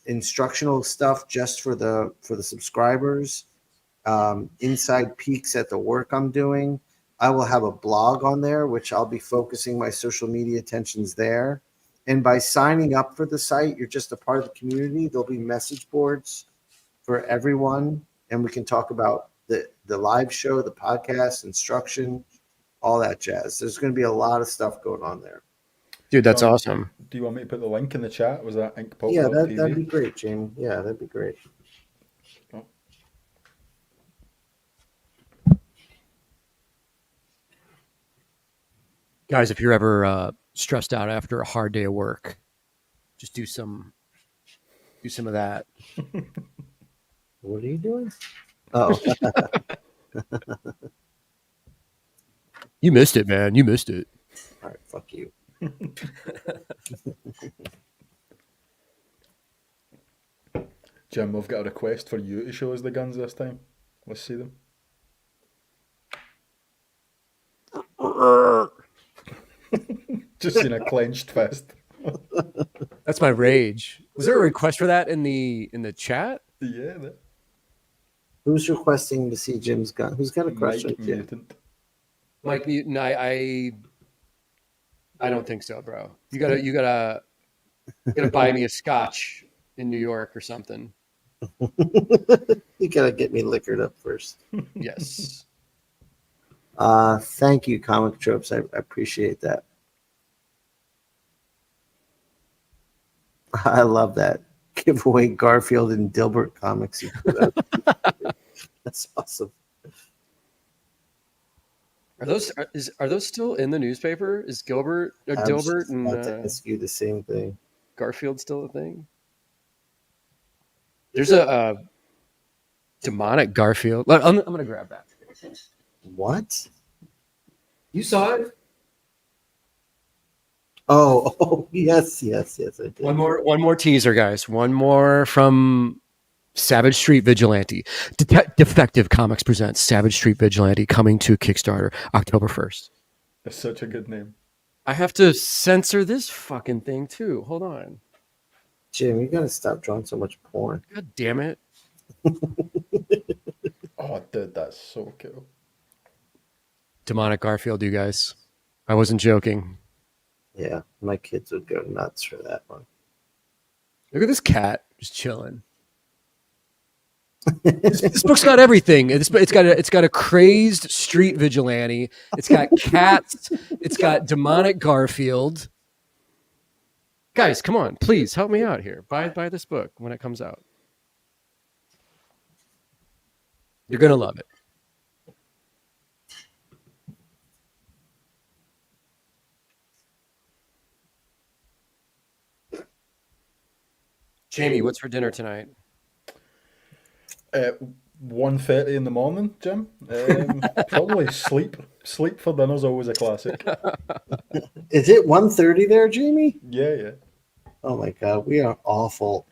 instructional stuff just for the subscribers. Inside peeks at the work I'm doing. I will have a blog on there, which I'll be focusing my social media attentions there. And by signing up for the site, you're just a part of the community. There'll be message boards for everyone, and we can talk about the live show, the podcast, instruction, all that jazz. There's going to be a lot of stuff going on there. Dude, that's awesome. Do you want me to put the link in the chat? Was that inkpulp.tv? Yeah, that'd be great, Jamie. Yeah, that'd be great. Oh. Guys, if you're ever stressed out after a hard day of work, just do some of that. What are you doing? Oh, You missed it, man. You missed it. all right. Fuck you. Jim, we've got a request for you to show us the guns this time. Let's see them. Just seen a clenched fist. That's my rage. Was there a request for that in the chat? Yeah, that Who's requesting to see Jim's gun? Who's got a Mike question? Jim? Mutant. Mike Mutant, I don't think so, bro. You gotta buy me a scotch in New York or something. You gotta get me liquored up first. Yes. Thank you, Comic Tropes. I appreciate that. I love that. Give away Garfield and Dilbert comics. You put out. That's awesome. Are those still in the newspaper? Is Gilbert or I was Dilbert just and about to ask you the same thing. Garfield still a thing? There's a demonic Garfield. I'm gonna grab that. What? You saw it? Oh, yes, I did. One more teaser, guys. One more from Savage Street Vigilante. Defective Comics presents Savage Street Vigilante coming to Kickstarter October 1st. That's such a good name. I have to censor this fucking thing too. Hold on. Jim, you gotta stop drawing so much porn. God damn it. Oh, dude, that's so cool. Demonic Garfield, you guys. I wasn't joking. Yeah, my kids would go nuts for that one. Look at this cat just chilling. This book's got everything. It's got a crazed street vigilante. It's got cats. It's got demonic Garfield. Guys, come on, please help me out here. Buy this book when it comes out. You're gonna love it. Jamie, what's for dinner tonight? 1:30 in the morning, Jim. Probably sleep. Sleep for dinner's always a classic. Is it 1:30 there, Jamie? Yeah. Oh my God, we are awful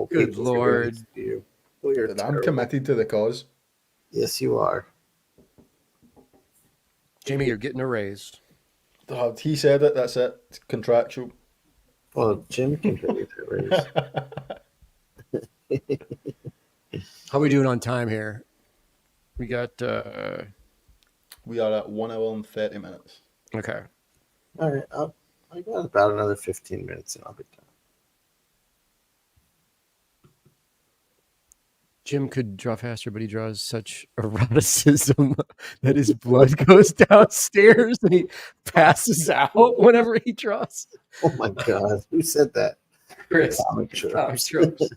Good people. Lord. You. We are I'm terrible. committed to the cause. Yes, you are. Jamie, you're getting a raise. He said it, that's it. It's contractual. Well, Jim can pay you that raise. How are we doing on time here? We got We are at 1 hour and 30 minutes. okay. All right, I got about another 15 minutes and I'll be done. Jim could draw faster, but he draws such eroticism that his blood goes downstairs and he passes out whenever he draws. Oh my God, who said that? Chris, Comic strip. comic strips.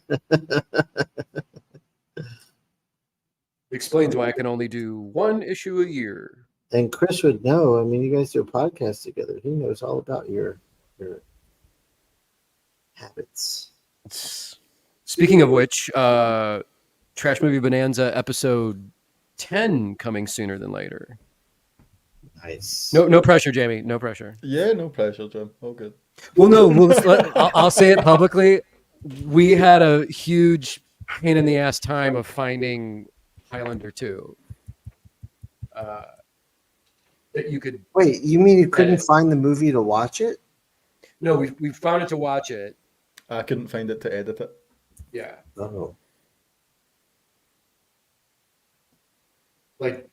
Explains why I can only do one issue a year. And Chris would know. I mean, you guys do a podcast together. He knows all about your habits. Speaking of which, Trash Movie Bonanza episode 10 coming sooner than later. Nice. No pressure, Jamie. No pressure. Yeah, no pressure, Jim. All good. Well, no, I'll say it publicly. We had a huge pain in the ass time of finding Highlander 2. That you could. Wait, you mean you couldn't edit. find the movie to watch it? No, we found it to watch it. I couldn't find it to edit it. Yeah. Oh. Like,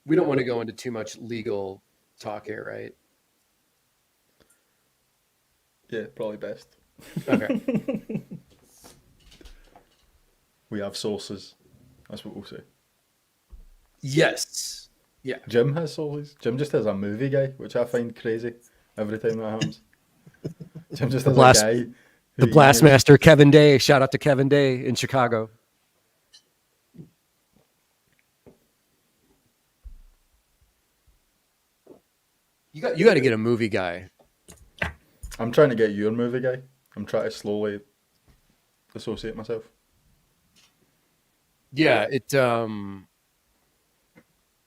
we don't want to go into too much legal talk here, right? Yeah, probably best. Okay. We have sources. That's what we'll say. Yes. Yeah. Jim has sources. Jim just has a movie guy, which I find crazy every time that happens. Jim just has Blast- a guy. The who emails- Blastmaster, Kevin Day. Shout out to Kevin Day in Chicago. You got to get a movie guy. I'm trying to get your movie guy. I'm trying to slowly associate myself. Yeah, it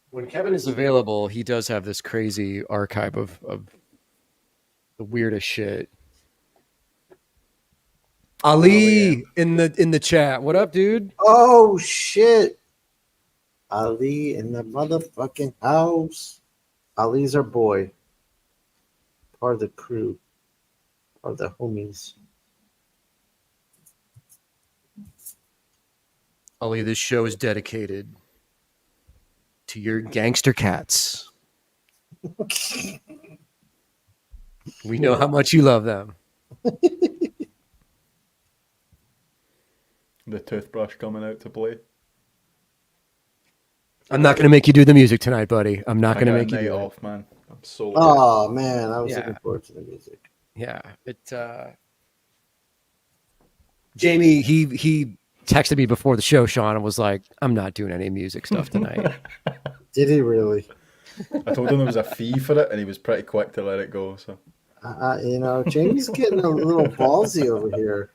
when Kevin is available, he does have this crazy archive of the weirdest shit. Ali in the chat. What up, dude? Oh shit! Ali in the motherfucking house. Ali's our boy. Part of the crew. Part of the homies. Ali, this show is dedicated to your gangster cats. We know how much you love them. The toothbrush coming out to play. I'm not going to make you do the music tonight, buddy. I'm not going to make you night do it. off, man. I'm so. Oh man, I was Yeah. looking forward to the music. Yeah, Jamie, he texted me before the show, Sean, and was like, "I'm not doing any music stuff tonight." Did he really? I told him there was a fee for it, and he was pretty quick to let it go. So Jamie's getting a little ballsy over here,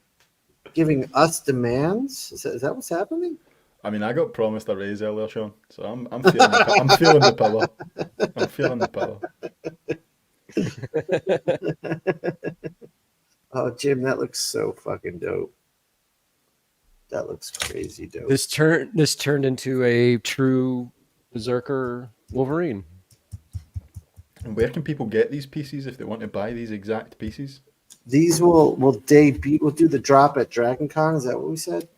giving us demands. Is that what's happening? I mean, I got promised a raise earlier, Sean. So I'm feeling I'm feeling the power. I'm feeling the power. Oh, Jim, that looks so fucking dope. That looks crazy dope. This turned into a true berserker Wolverine. And where can people get these pieces if they want to buy these exact pieces? These will debut. We'll do the drop at Dragon Con. Is that what we said?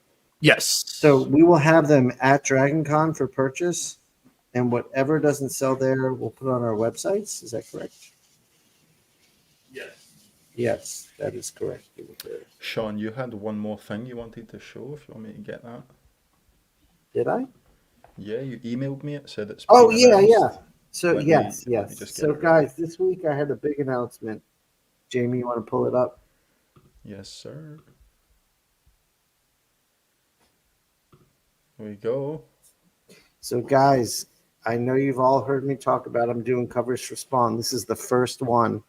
Yes. So we will have them at Dragon Con for purchase, and whatever doesn't sell there, we'll put on our websites. Is that correct? Yes. Yes, that is correct. Sean, you had one more thing you wanted to show. If you want me to get that. Did I? Yeah, you emailed me. It said it's. Oh been yeah, announced. yeah. So Let me yes. just get So it. guys, this week I had a big announcement. Jamie, you want to pull it up? Yes, sir. Here we go. So guys, I know you've all heard me talk about I'm doing covers for Spawn. This is the first one.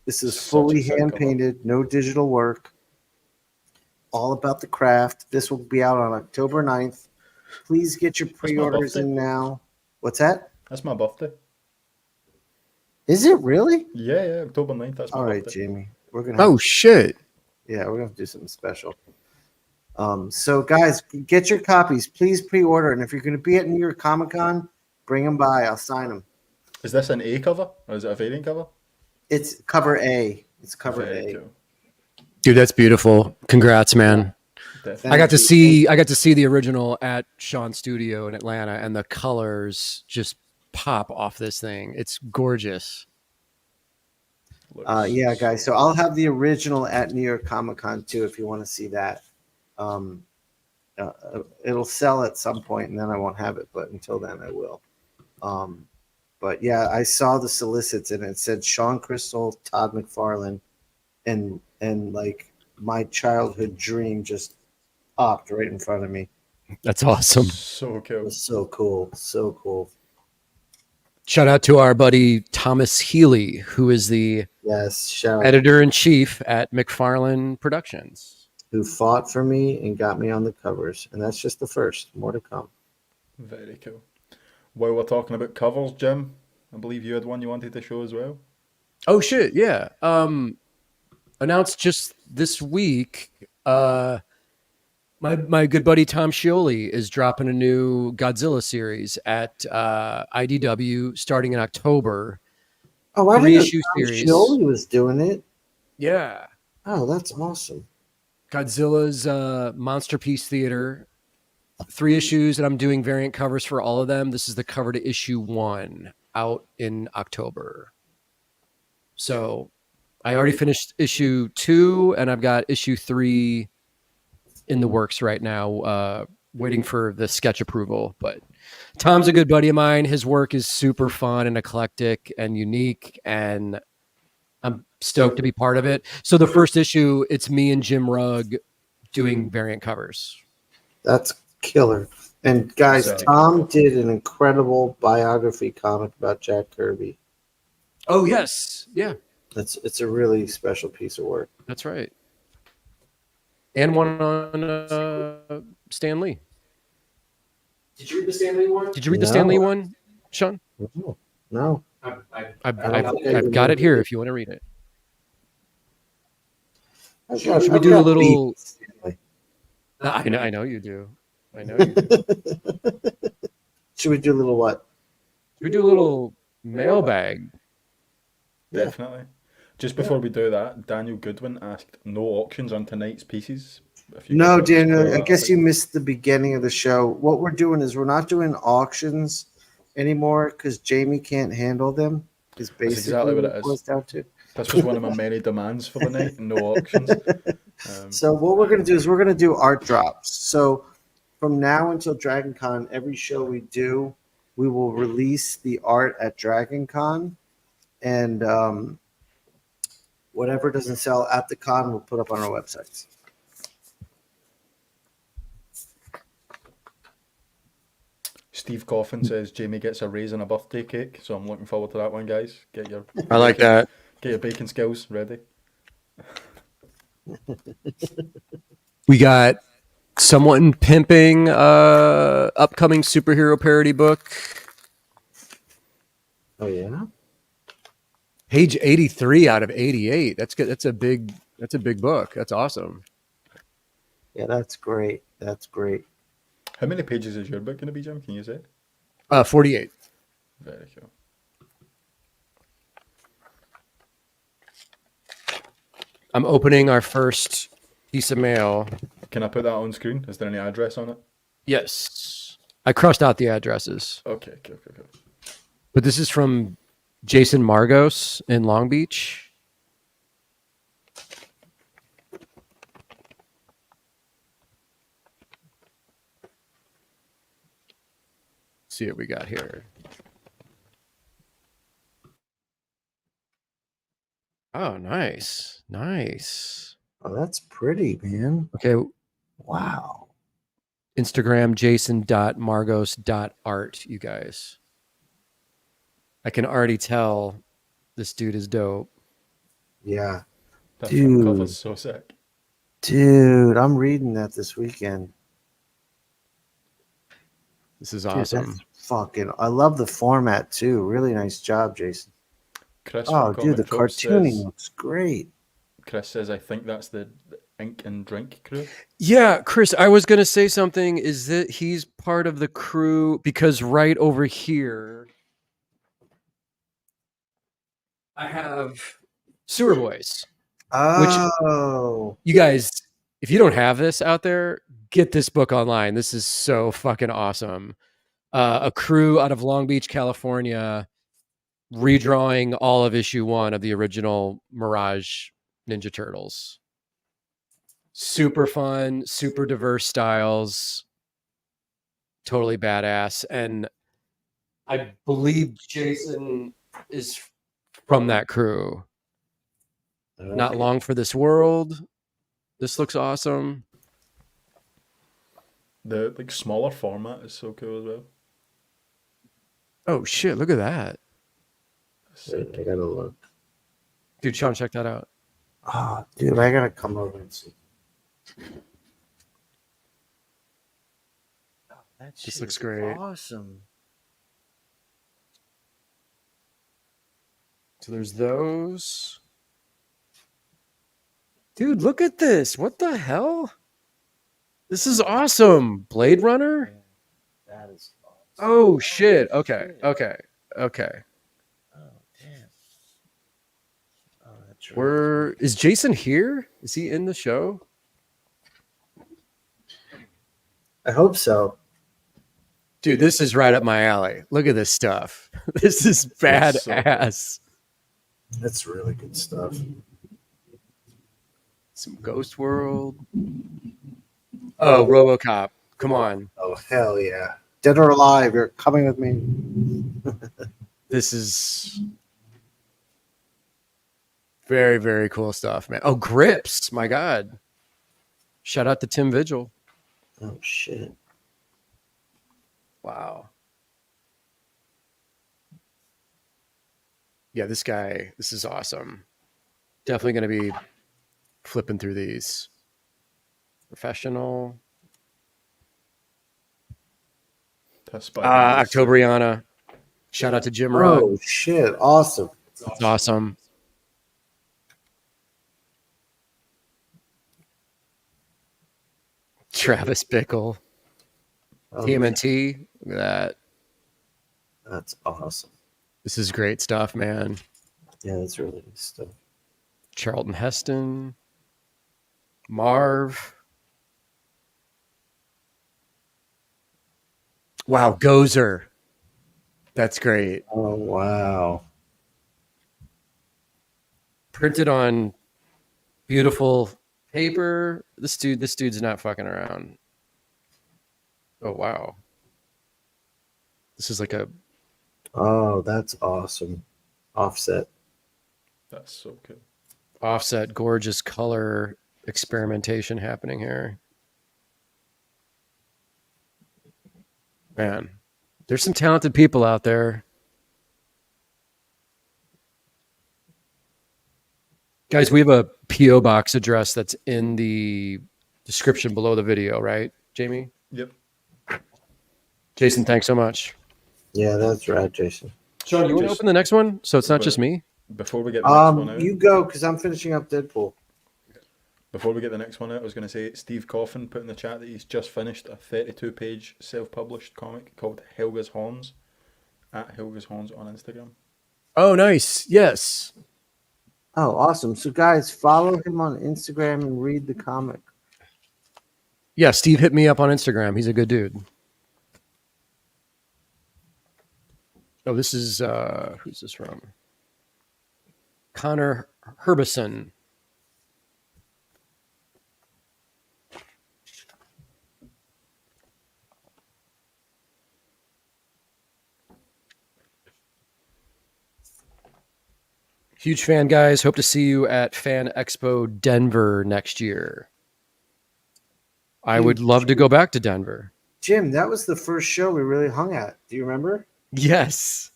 This is Such a fully sick hand cover. painted, no digital work. All about the craft. This will be out on October 9th. Please get your pre-orders birthday. in now. What's that? That's my birthday. Is it really? Yeah, October 9th. That's my All right, birthday. Jamie. We're gonna Oh shit. Yeah, we're gonna do something special. So guys, get your copies. Please pre-order, and if you're gonna be at New York Comic Con, bring them by. I'll sign them. Is this an A cover or is it a variant cover? It's cover A. It's cover Very A. cool. Dude, that's beautiful. Congrats, man. Definitely. I got to Thank you. see the original at Sean's studio in Atlanta, and the colors just pop off this thing. It's gorgeous. Yeah, guys. So I'll have the original at New York Comic Con too, if you want to see that. Um, it'll sell at some point, and then I won't have it. But until then, I will. But yeah, I saw the solicits, and it said Sean Crystal, Todd McFarlane, and like my childhood dream just popped right in front of me. That's awesome. So It cool. was so cool, so cool. Shout out to our buddy Thomas Healy, who is the Yes, shout out editor in chief at McFarlane Productions. who fought for me and got me on the covers, and that's just the first. More to come. Very cool. While we're talking about covers, Jim, I believe you had one you wanted to show as well. Oh shit, yeah. Announced just this week, my good buddy Tom Scioli is dropping a new Godzilla series at IDW starting in October. Oh, I didn't know Three-issue Tom series. Scioli was doing it. Yeah. Oh, that's awesome. Godzilla's Monster Piece Theater. 3 issues, and I'm doing variant covers for all of them. This is the cover to issue 1 out in October. So I already finished issue 2, and I've got issue 3 in the works right now, waiting for the sketch approval. But Tom's a good buddy of mine. His work is super fun and eclectic and unique, and I'm stoked to be part of it. So the first issue, it's me and Jim Rugg doing variant covers. That's killer. And guys, Sorry. Tom did an incredible biography comic about Jack Kirby. Oh, yes. Yeah, It's a really special piece of work. that's right. And one on Stan Lee. Did you read the Stan Lee one? Did you read the Stan Lee one, Sean? No. I've got it here if you want to read it. Should we do a little- I know you do. I know you do. Should we do a little what? Should we do a little mailbag? Definitely. Just before we do that, Daniel Goodwin asked no auctions on tonight's pieces. If you No, could Daniel, explore I that, guess please. you missed the beginning of the show. What we're doing is we're not doing auctions anymore because Jamie can't handle them. Is basically exactly what it it is. boils down to. This was one of my many demands for the night. No auctions. So what we're going to do is we're going to do art drops. So from now until Dragon Con, every show we do, we will release the art at Dragon Con, and whatever doesn't sell at the con, we'll put up on our websites. Steve Coffin says Jamie gets a raise and a birthday cake, so I'm looking forward to that one, guys. Get your I like that. Get your baking skills ready. We got Someone Pimping upcoming superhero parody book. Oh yeah. Page 83 out of 88. That's good. That's a big book. That's awesome. Yeah, that's great. That's great. How many pages is your book going to be, Jim? Can you say? 48. Very cool. I'm opening our first piece of mail. Can I put that on screen? Is there any address on it? Yes. I crossed out the addresses. Okay, cool. But this is from Jason Margos in Long Beach. See what we got here. Oh, nice. Nice. Oh, that's pretty, man. Okay. Wow. Instagram jason.margos.art, you guys. I can already tell this dude is dope. Yeah. That Dude. front cover's so sick. Dude, I'm reading that this weekend. This is Dude, awesome. that's fucking I love the format too. Really nice job, Jason. Chris Oh, from dude, the Comic Drop cartooning says, looks great. Chris says, I think that's the Ink and Drink crew. Yeah, Chris, I was going to say something is that he's part of the crew because right over here I have Sewer Boys. Oh, You guys, If you don't have this out there, get this book online. This is so fucking awesome. A crew out of Long Beach, California, redrawing all of issue 1 of the original Mirage Ninja Turtles. Super fun, super diverse styles, totally badass. And I believe Jason is from that crew. Not Long for This World. This looks awesome. The like smaller format is so cool as well. Oh shit, look at that. Wait, I gotta look. Dude, Sean, check that out. Ah, dude, I gotta come over and see. Oh, that This shit looks is great. Awesome. So there's those. Dude, look at this. What the hell? This is awesome. Blade Runner? That is awesome. Oh shit. Okay. Okay. Okay. Oh, damn. Oh, that's right. Where is Jason here? Is he in the show? I hope so. Dude, this is right up my alley. Look at this stuff. This is That's so badass. That's really good stuff. Some Ghost World. Oh, RoboCop. Come on. Oh, hell yeah. Dead or alive, you're coming with me. This is very, very cool stuff, man. Oh, Grips. My God. Shout out to Tim Vigil. Oh, shit. Wow. Yeah, this guy, this is awesome. Definitely going to be flipping through these. Professional. That's Spider-Man. Octobriana. Shout out to Jim Rudd. Oh, shit. Awesome. It's awesome. Travis Bickle. Oh, TMNT. Look at that. that's awesome. This is great stuff, man. Yeah, that's really good stuff. Charlton Heston. Marv. Wow, Gozer. That's great. Oh, wow. Printed on beautiful paper. This dude's not fucking around. Oh wow. This is like a Oh, that's awesome. Offset. That's so cool. offset, gorgeous color experimentation happening here. Man, there's some talented people out there. Guys, we have a P.O. box address that's in the description below the video, right, Jamie? Yep. Jason, thanks so much. Yeah, that's right, Jason. Sean, you want to Just- open the next one? So it's not just me? Before we get the next one out, You go, because I'm finishing up Deadpool. before we get the next one out, I was going to say Steve Coffin put in the chat that he's just finished a 32-page self-published comic called Helga's Horns at Helga's Horns on Instagram. Oh, nice. Yes. Oh, awesome. So, guys, follow him on Instagram and read the comic. Yeah, Steve hit me up on Instagram. He's a good dude. Oh, this is who's this from? Connor Herbison. Huge fan, guys. Hope to see you at Fan Expo Denver next year. I would love to go back to Denver. Jim, that was the first show we really hung at. Do you remember? Yes.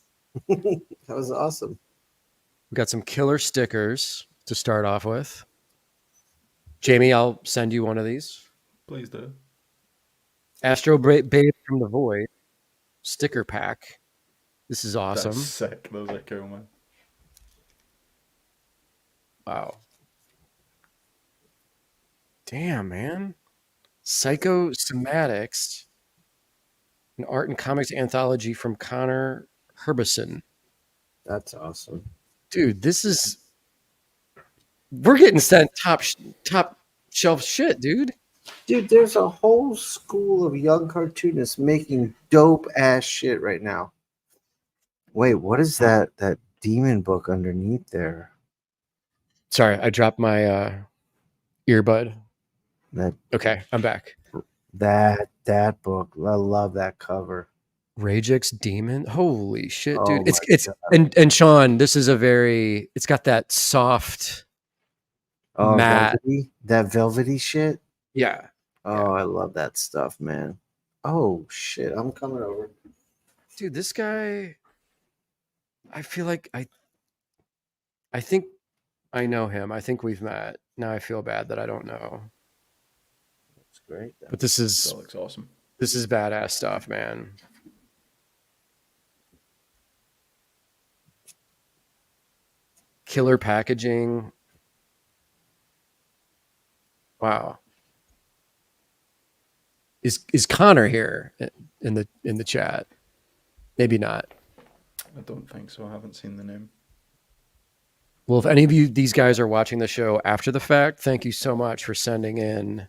That was awesome. We got some killer stickers to start off with. Jamie, I'll send you one of these. Please do. Astro Babe from the Void sticker pack. This is awesome. That's sick. Those are cool, man. Wow. Damn, man. Psychosomatics, an art and comics anthology from Connor Herbison. That's awesome. Dude, this is... We're getting sent top shelf shit, dude. Dude, there's a whole school of young cartoonists making dope ass shit right now. Wait, what is that demon book underneath there? Sorry, I dropped my earbud. That Okay, I'm back. that book. I love that cover. Ragix Demon. Holy shit, Oh dude. It's my it's God. and Sean, this is a very it's got that soft Oh, matte. velvety shit. Yeah. Oh, I love that stuff, man. Oh shit, I'm coming over. Dude, this guy I feel like I think I know him. I think we've met. Now I feel bad that I don't know. It's great. Though. But this is That looks awesome. badass stuff, man. Killer packaging. Wow. Is Connor here in the chat? Maybe not. I don't think so. I haven't seen the name. Well, if any of these guys are watching the show after the fact, thank you so much for sending in.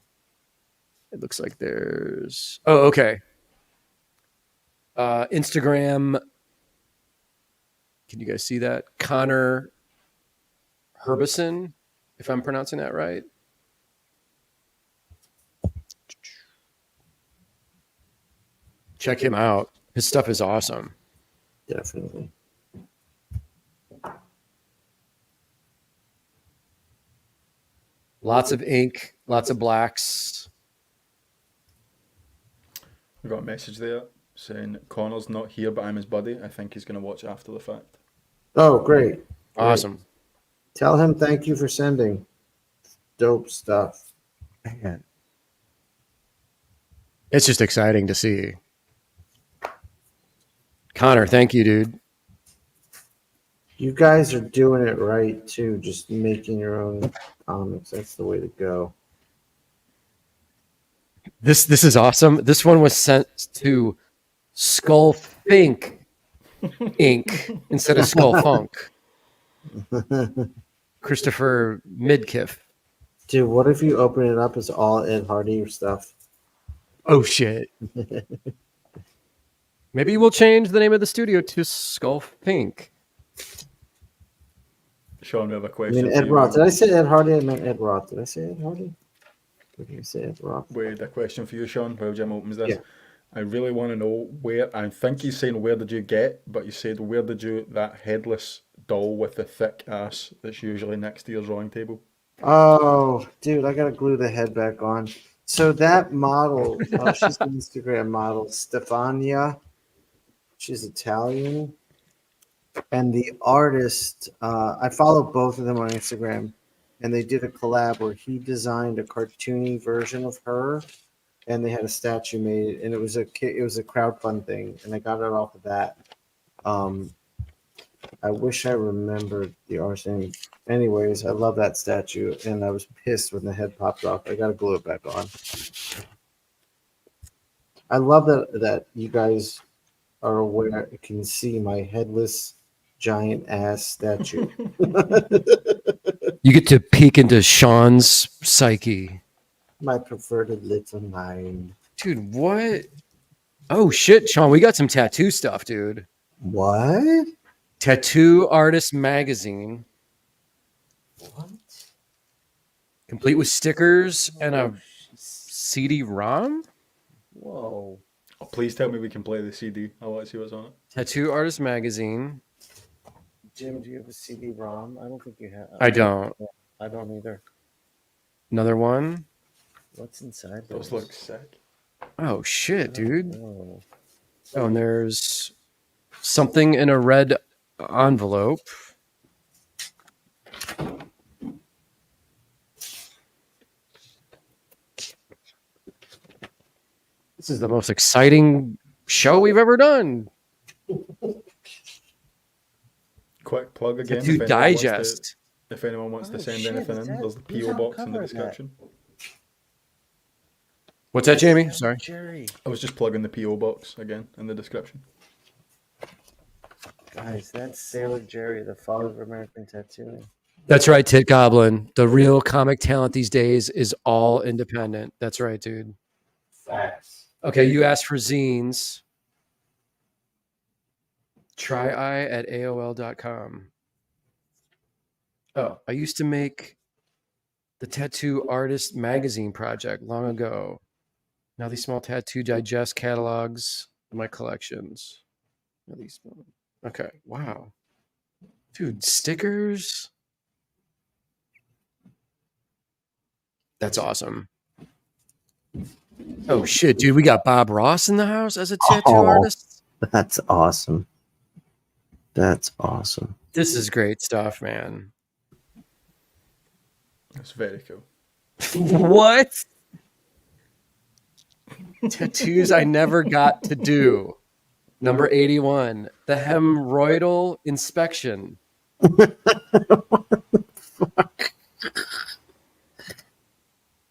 It looks like there's okay. Instagram. Can you guys see that? Connor Herbison, if I'm pronouncing that right. Check him out. His stuff is awesome. Definitely. Lots of ink, lots of blacks. We got a message there saying Connor's not here, but I'm his buddy. I think he's going to watch after the fact. Oh, great. Awesome. Tell him thank you for sending. Dope stuff. Man. It's just exciting to see. Connor, thank you, dude. You guys are doing it right too, just making your own comics. That's the way to go. This is awesome. This one was sent to Skull Fink Inc. instead of Skull Funk. Christopher Midkiff. Dude, what if you open it up as all Ed Hardy stuff? Oh shit. Maybe we'll change the name of the studio to Skull Fink. Sean, we have a I question. mean, for Ed you. Roth. Did I say Ed Hardy? I meant Ed Roth. Did I say Ed Hardy? What did you say, Ed Roth? We had a question for you, Sean, while Jim opens this. Yeah. I really want to know where, I think he's saying where did you get, but you said where did you, that headless doll with the thick ass that's usually next to your drawing table? Oh, dude, I gotta glue the head back on. So that model, she's an Instagram model, Stefania. She's Italian. And the artist, I follow both of them on Instagram, and they did a collab where he designed a cartoony version of her, and they had a statue made, and it was a crowdfund thing, and I got it off of that. I wish I remembered the artist name. Anyways, I love that statue, and I was pissed when the head popped off. I gotta glue it back on. I love that you guys are aware. You can see my headless giant ass statue. You get to peek into Sean's psyche. My preferred little mind. Dude, what? Oh shit, Sean, we got some tattoo stuff, dude. What? Tattoo Artist Magazine. What? Complete with stickers and a CD-ROM? Whoa. Oh, please tell me we can play the CD. I want to see what's on it. Tattoo Artist Magazine. Jim, do you have a CD-ROM? I don't think you have. I don't. I don't either. Another one. What's inside Those look sick. Oh shit, dude. Oh. Oh, and there's something in a red envelope. This is the most exciting show we've ever done. Quick plug again. Tattoo if anyone wants to- Digest. If anyone wants to Oh, send shit, anything is in, that- there's the who's PO on box in the cover of that? description. What's that, Jamie? Sorry. Jerry. I was just plugging the PO box again in the description. Guys, that's Sailor Jerry, the father of American tattooing. That's right, Tit Goblin. The real comic talent these days is all independent. That's right, dude. Facts. Okay, you asked for zines. Try@AOL.com. Oh, I used to make the Tattoo Artist Magazine project long ago. Now these small tattoo digest catalogs of my collections. Now these, okay, wow. Dude, stickers. That's awesome. Oh shit, dude, we got Bob Ross in the house as a tattoo Oh. artist. That's awesome. That's awesome. This is great stuff, man. That's very cool. What? Tattoos I never got to do. Number 81, the hemorrhoidal inspection.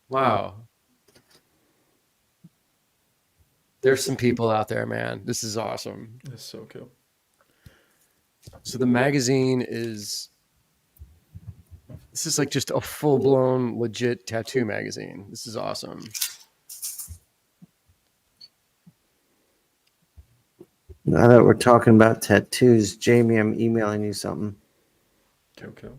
Wow. There's some people out there, man. This is awesome. That's so cool. So the magazine is like just a full-blown legit tattoo magazine. This is awesome. Now that we're talking about tattoos, Jamie, I'm emailing you something. Cool.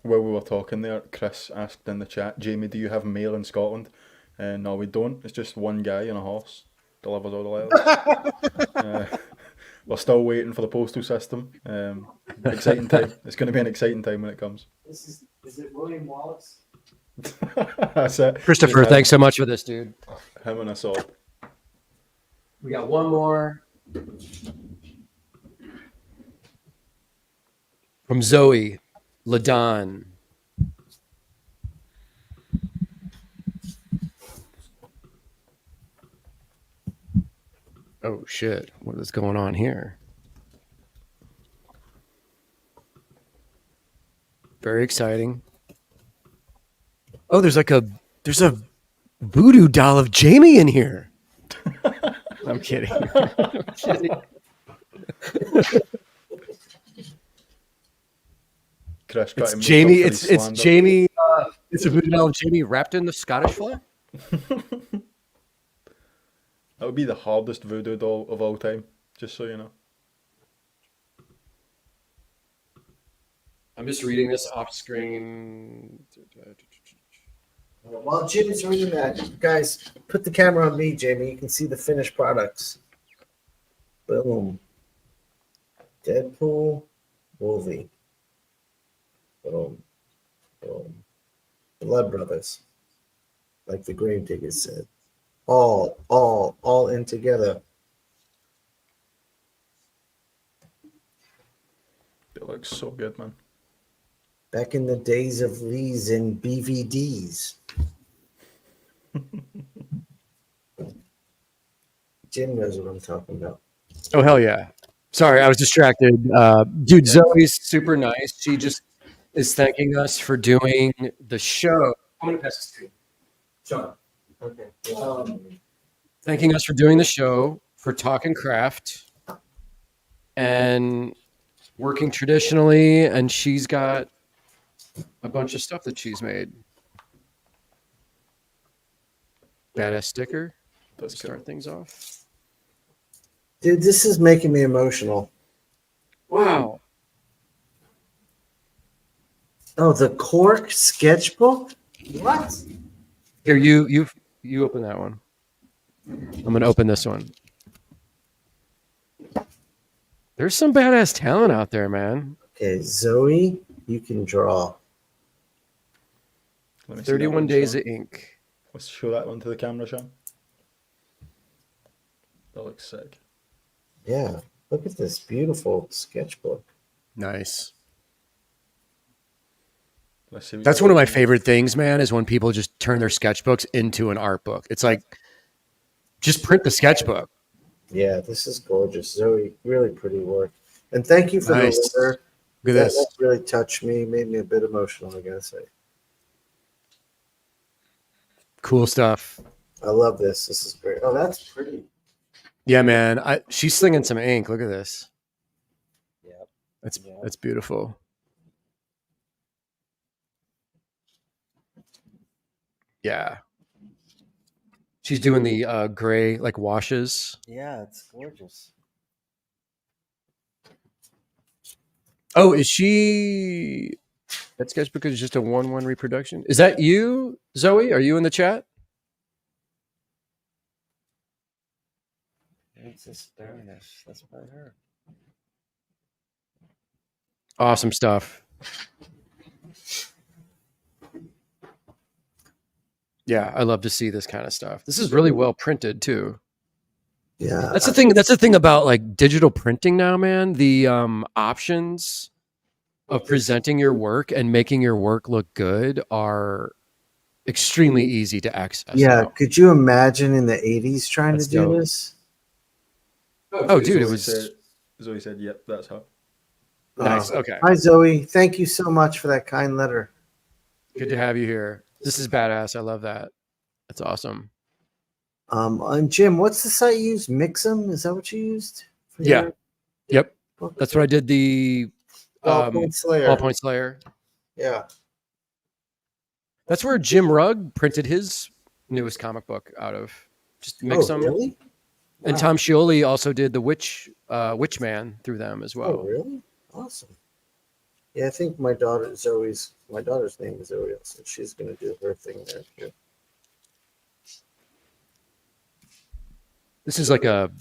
While we were talking there, Chris asked in the chat, Jamie, do you have mail in Scotland? No, we don't. It's just one guy in a horse delivers all the letters. We're still waiting for the postal system. Exciting time. It's going to be an exciting time when it comes. Is it William Wallace? That's it. Christopher, Just thanks so much for this, dude. him and a sword. We got one more. From Zoe Ladon. Oh shit, what is going on here? Very exciting. Oh, there's a voodoo doll of Jamie in here. I'm kidding. I'm kidding. Chris got It's him Jamie. make up for his It's slander. Jamie. It's a voodoo doll of Jamie wrapped in the Scottish flag. That would be the hardest voodoo doll of all time, just so you know. I'm just reading this off screen. While Jimmy's reading that, guys, put the camera on me, Jamie. You can see the finished products. Boom. Deadpool, Wolverine. Boom. Boom. Blood Brothers. Like the Gravediggers said. All in together. It looks so good, man. Back in the days of Lees and BVDs. Jim knows what I'm talking about. Oh hell yeah! Sorry, I was distracted. Dude, Zoe's super nice. She just is thanking us for doing the show. I'm gonna pass this to you, Sean. Okay. Thanking us for doing the show, for talking craft, and working traditionally. And she's got a bunch of stuff that she's made. Badass sticker. That's Start cool. things off. Dude, this is making me emotional. Wow. Oh, the Cork sketchbook? What? Here, you open that one. I'm gonna open this one. There's some badass talent out there, man. Okay, Zoe, you can draw. Let me see that 31 one, days Sean. of ink. Let's show that one to the camera, Sean. That looks sick. Yeah, look at this beautiful sketchbook. Nice. Let's see. what That's you one of my got. favorite things, man, is when people just turn their sketchbooks into an art book. It's like, just print the sketchbook. Yeah, this is gorgeous. Zoe, really pretty work. And thank you for Nice. the letter. Look at this. That really touched me, made me a bit emotional, I gotta say. Cool stuff. I love this. This is great. Oh, that's pretty. Yeah, man. She's slinging some ink. Look at this. Yeah. That's Yeah. that's beautiful. Yeah. She's doing the gray like washes. Yeah, it's gorgeous. Oh, is she? That sketchbook is just a 1/1 reproduction. Is that you, Zoe? Are you in the chat? It's just very nice. That's by her. Awesome stuff. Yeah, I love to see this kind of stuff. This is really well printed too. Yeah, That's the thing. That's the thing about like digital printing now, man. The options of presenting your work and making your work look good are extremely easy to access. yeah. now. Could you imagine in the '80s trying That's to do dope. this? Oh, dude, it Zoe was said, Zoe said, "Yep, that's her." nice. Okay, Hi, Zoe. Thank you so much for that kind letter. good to have you here. This is badass. I love that. That's awesome. And Jim, what's the site you used? Mix'em? Is that what you used? For Yeah. your Yep, book? that's what I did. The Ballpoint Slayer. Ballpoint Slayer. Yeah. That's where Jim Rugg printed his newest comic book out of. Just mix them. Really? And Wow. Tom Scioli also did the Witch Man through them as well. Oh, really? Awesome. Yeah, I think my daughter's name is Zoe, so she's going to do her thing there too. This is like a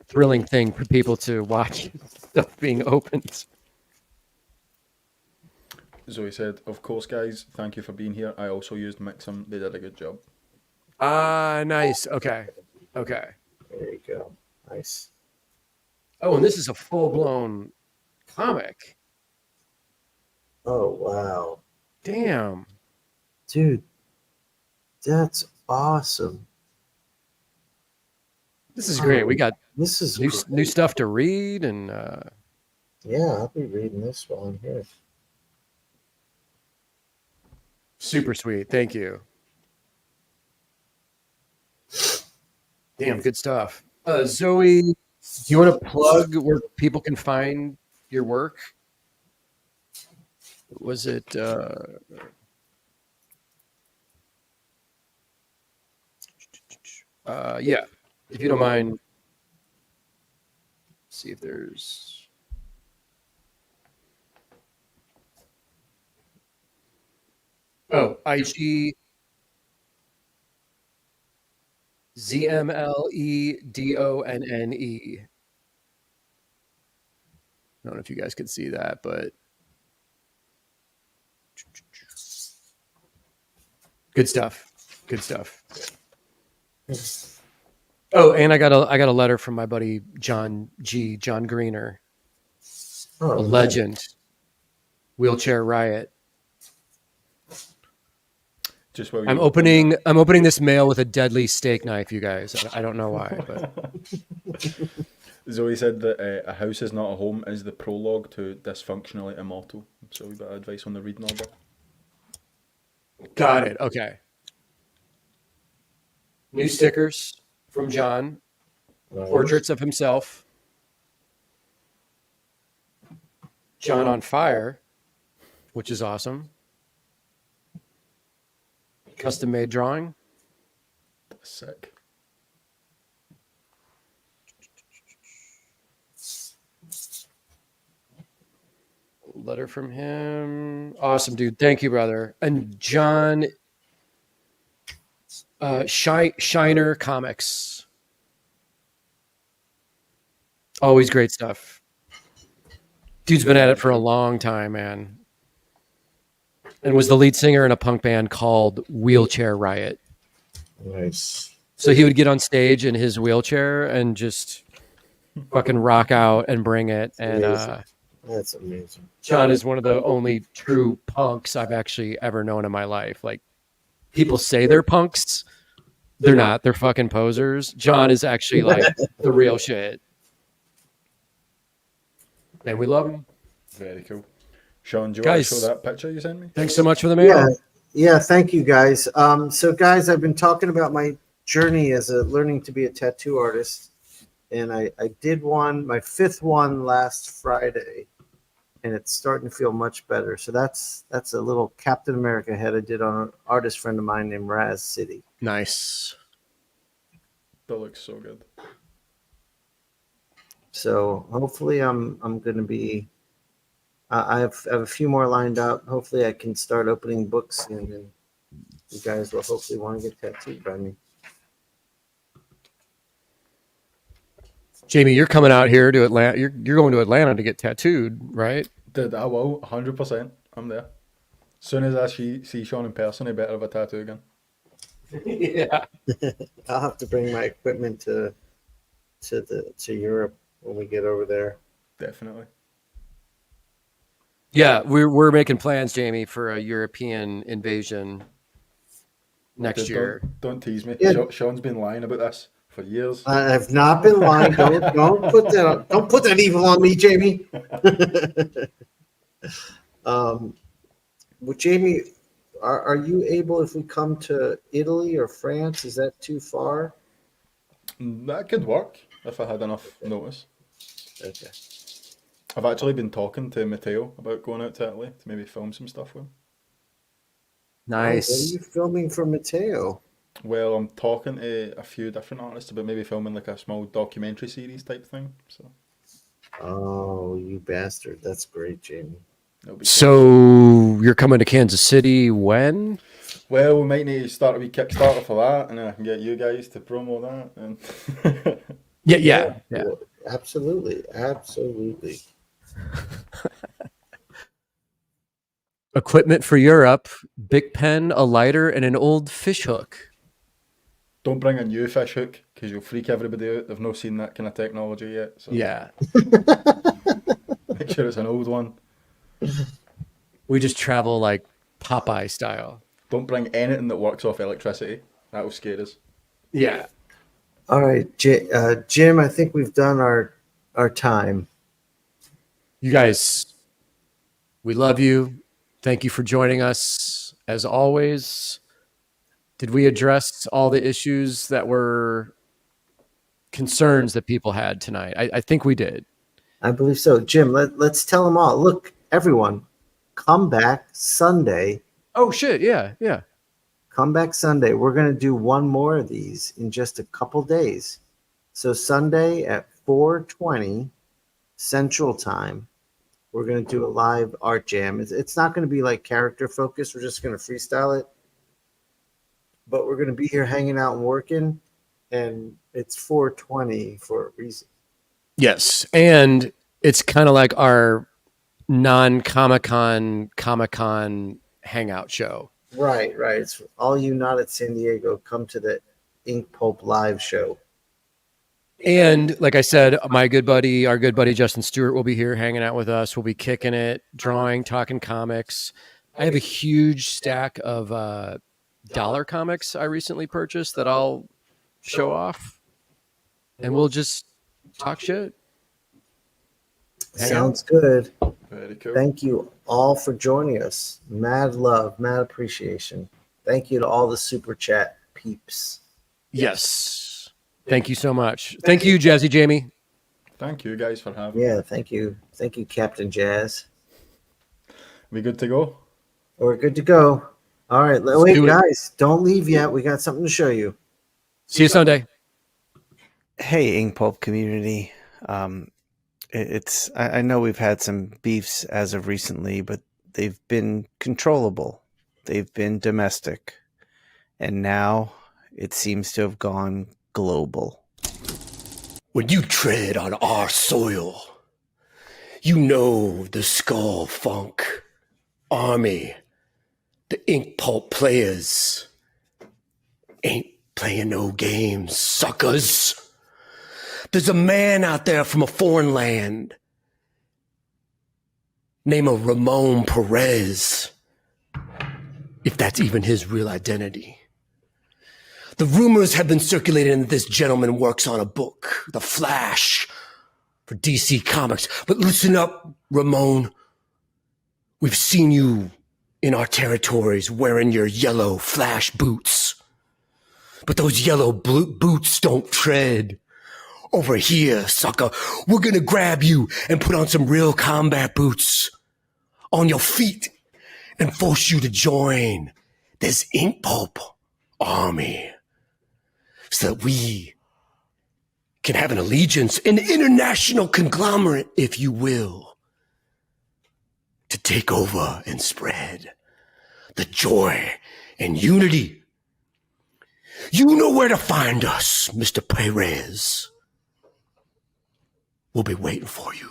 thrilling thing for people to watch stuff being opened. Zoe said, "Of course, guys. Thank you for being here. I also used Mix'em. They did a good job." Ah, nice. Okay. There you go. Nice. Oh, and this is a full-blown comic. Oh, wow. Damn. Dude, that's awesome. This is great. We got This is new great. stuff to read, and Yeah, I'll be reading this while I'm here. super sweet. Thank you. Damn, good stuff. Zoe, do you want to plug where people can find your work? Was it yeah, if you don't mind. See if there's IG ZMLEDONNE. I don't know if you guys can see that, but good stuff. Good stuff. Oh, and I got a letter from my buddy John Greener, Oh, a legend. Wheelchair Riot. Just while I'm opening this mail with a deadly steak knife, you guys. I don't know why, but Zoe said that A House Is Not a Home is the prologue to Dysfunctionally Immortal. So a bit of advice on the reading order. got it. Okay. New stickers from John. nice. Portraits of himself. John on Fire, which is awesome. Custom made drawing. Sick. Letter from him. Awesome, dude. Thank you, brother. And John Shiner Comics. Always great stuff. Dude's been at it for a long time, man. And was the lead singer in a punk band called Wheelchair Riot. Nice. So he would get on stage in his wheelchair and just fucking rock out and bring it. And Amazing. That's amazing. John is one of the only true punks I've actually ever known in my life. Like, people say they're punks. They're not. They're fucking posers. John is actually like the real shit. And we love him. Very cool. Sean, do you Guys. want to show that picture you sent me? Thanks so much for the mail. Yeah, thank you guys. So guys, I've been talking about my journey as learning to be a tattoo artist, and I did my fifth one last Friday, and it's starting to feel much better. So that's a little Captain America head I did on an artist friend of mine named Raz City. Nice. That looks so good. So hopefully I'm going to be. I have a few more lined up. Hopefully I can start opening books, and then you guys will hopefully want to get tattooed by me. Jamie, you're coming out here to Atlanta. You're going to Atlanta to get tattooed, right? Dude, I will, 100%. I'm there. As soon as I see Sean in person, I better have a tattoo again. Yeah. I'll have to bring my equipment to Europe when we get over there. Definitely. Yeah, we're making plans, Jamie, for a European invasion next Dude, year. Don't tease me. Yeah. Sean's been lying about this for years. I have not been lying. Don't put that evil on me, Jamie. Well, Jamie, are you able, if we come to Italy or France, is that too far? That could work if I had enough notice. Okay. I've actually been talking to Matteo about going out to Italy to maybe film some stuff with him. What are Nice. you filming for Matteo? Well, I'm talking to a few different artists about maybe filming like a small documentary series type thing. So Oh, you bastard. That's great, Jamie. it'll be cool. So you're coming to Kansas City when? Well, we might need to start a wee Kickstarter for that, and then I can get you guys to promo that. And Yeah. Well, absolutely. Equipment for Europe, big pen, a lighter, and an old fish hook. don't bring a new fish hook because you'll freak everybody out. They've not seen that kind of technology yet. So Yeah. make sure it's an old one. We just travel like Popeye style. Don't bring anything that works off electricity. That will scare us. Yeah. All right, Jim, I think we've done our time. You guys, we love you. Thank you for joining us. As always, did we address all the issues that were concerns that people had tonight? I think we did. I believe so. Jim, let's tell them all. Look, everyone, come back Sunday. Oh, shit. Yeah. Come back Sunday. We're going to do one more of these in just a couple days. So Sunday at 4:20 Central Time, we're going to do a live art jam. It's not going to be like character focused. We're just going to freestyle it. But we're going to be here hanging out and working. And it's 4:20 for a reason. Yes. And it's kind of like our non-Comic-Con Comic-Con hangout show. Right. It's all you not at San Diego, come to the Inkpulp live show. And like I said, our good buddy Justin Stewart will be here hanging out with us. We'll be kicking it, drawing, talking comics. I have a huge stack of dollar comics I recently purchased that I'll show off, and we'll just talk shit. Sounds good. Very cool. Thank you all for joining us. Mad love, mad appreciation. Thank you to all the super chat peeps. Yes. Thank you so much. Thank you, Jazzy Jamie. Thank you guys for having me. Yeah, thank you. Thank you, Captain Jazz. We good to go? We're good to go. All right. Let's Wait, do it. guys, don't leave yet. We got something to show you. See you Sunday. Hey, Inkpulp community. I know we've had some beefs as of recently, but they've been controllable. They've been domestic. And now it seems to have gone global. When you tread on our soil, you know the Skull Funk Army, the Ink Pulp players, ain't playing no games, suckers. There's a man out there from a foreign land named Ramon Perez, if that's even his real identity. The rumors have been circulating that this gentleman works on a book, The Flash, for DC Comics. But listen up, Ramon. We've seen you in our territories wearing your yellow Flash boots. But those yellow boots don't tread. Over here, sucker, we're gonna grab you and put on some real combat boots. on your feet and force you to join this inkpulp army so that we can have an allegiance, an international conglomerate, if you will, to take over and spread the joy and unity. You know where to find us, Mr. Perez. We'll be waiting for you.